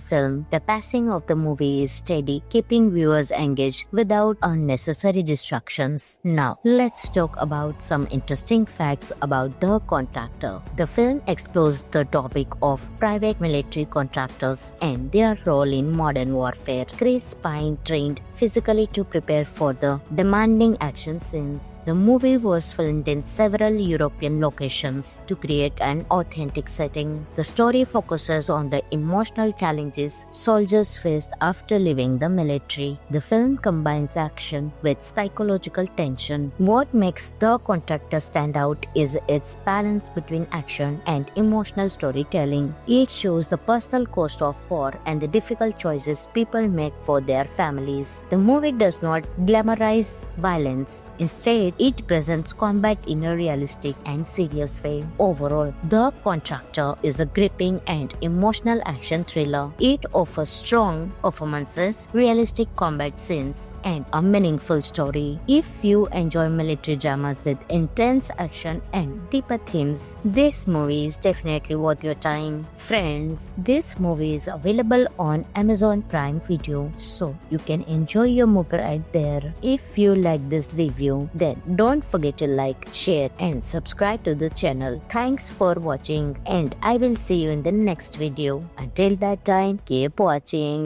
film. The pacing of the movie is steady, keeping viewers engaged without unnecessary distractions. Now, let's talk about some interesting facts about The Contractor. The film explores the topic of private military contractors and their role in modern warfare. Chris Pine trained physically to prepare for the demanding action scenes. The movie was filmed in several European locations to create an authentic setting. The story focuses on the emotional challenges soldiers face after leaving the military. The film combines action with psychological tension. What makes The Contractor stand out is its balance between action and emotional storytelling. It shows the personal cost of war and the difficult choices people make for their families. The movie does not glamorize violence. Instead, it presents combat in a realistic and serious way. Overall, The Contractor is a gripping and emotional action thriller. It offers strong performances, realistic combat scenes, and a meaningful story. If you enjoy military dramas with intense action and deeper themes, this movie is definitely worth your time. Friends, this movie is available on Amazon Prime Video, so you can enjoy your movie right there. If you like this review, then don't forget to like, share, and subscribe to the channel. Thanks for watching, and I will see you in the next video. Until that time, keep watching.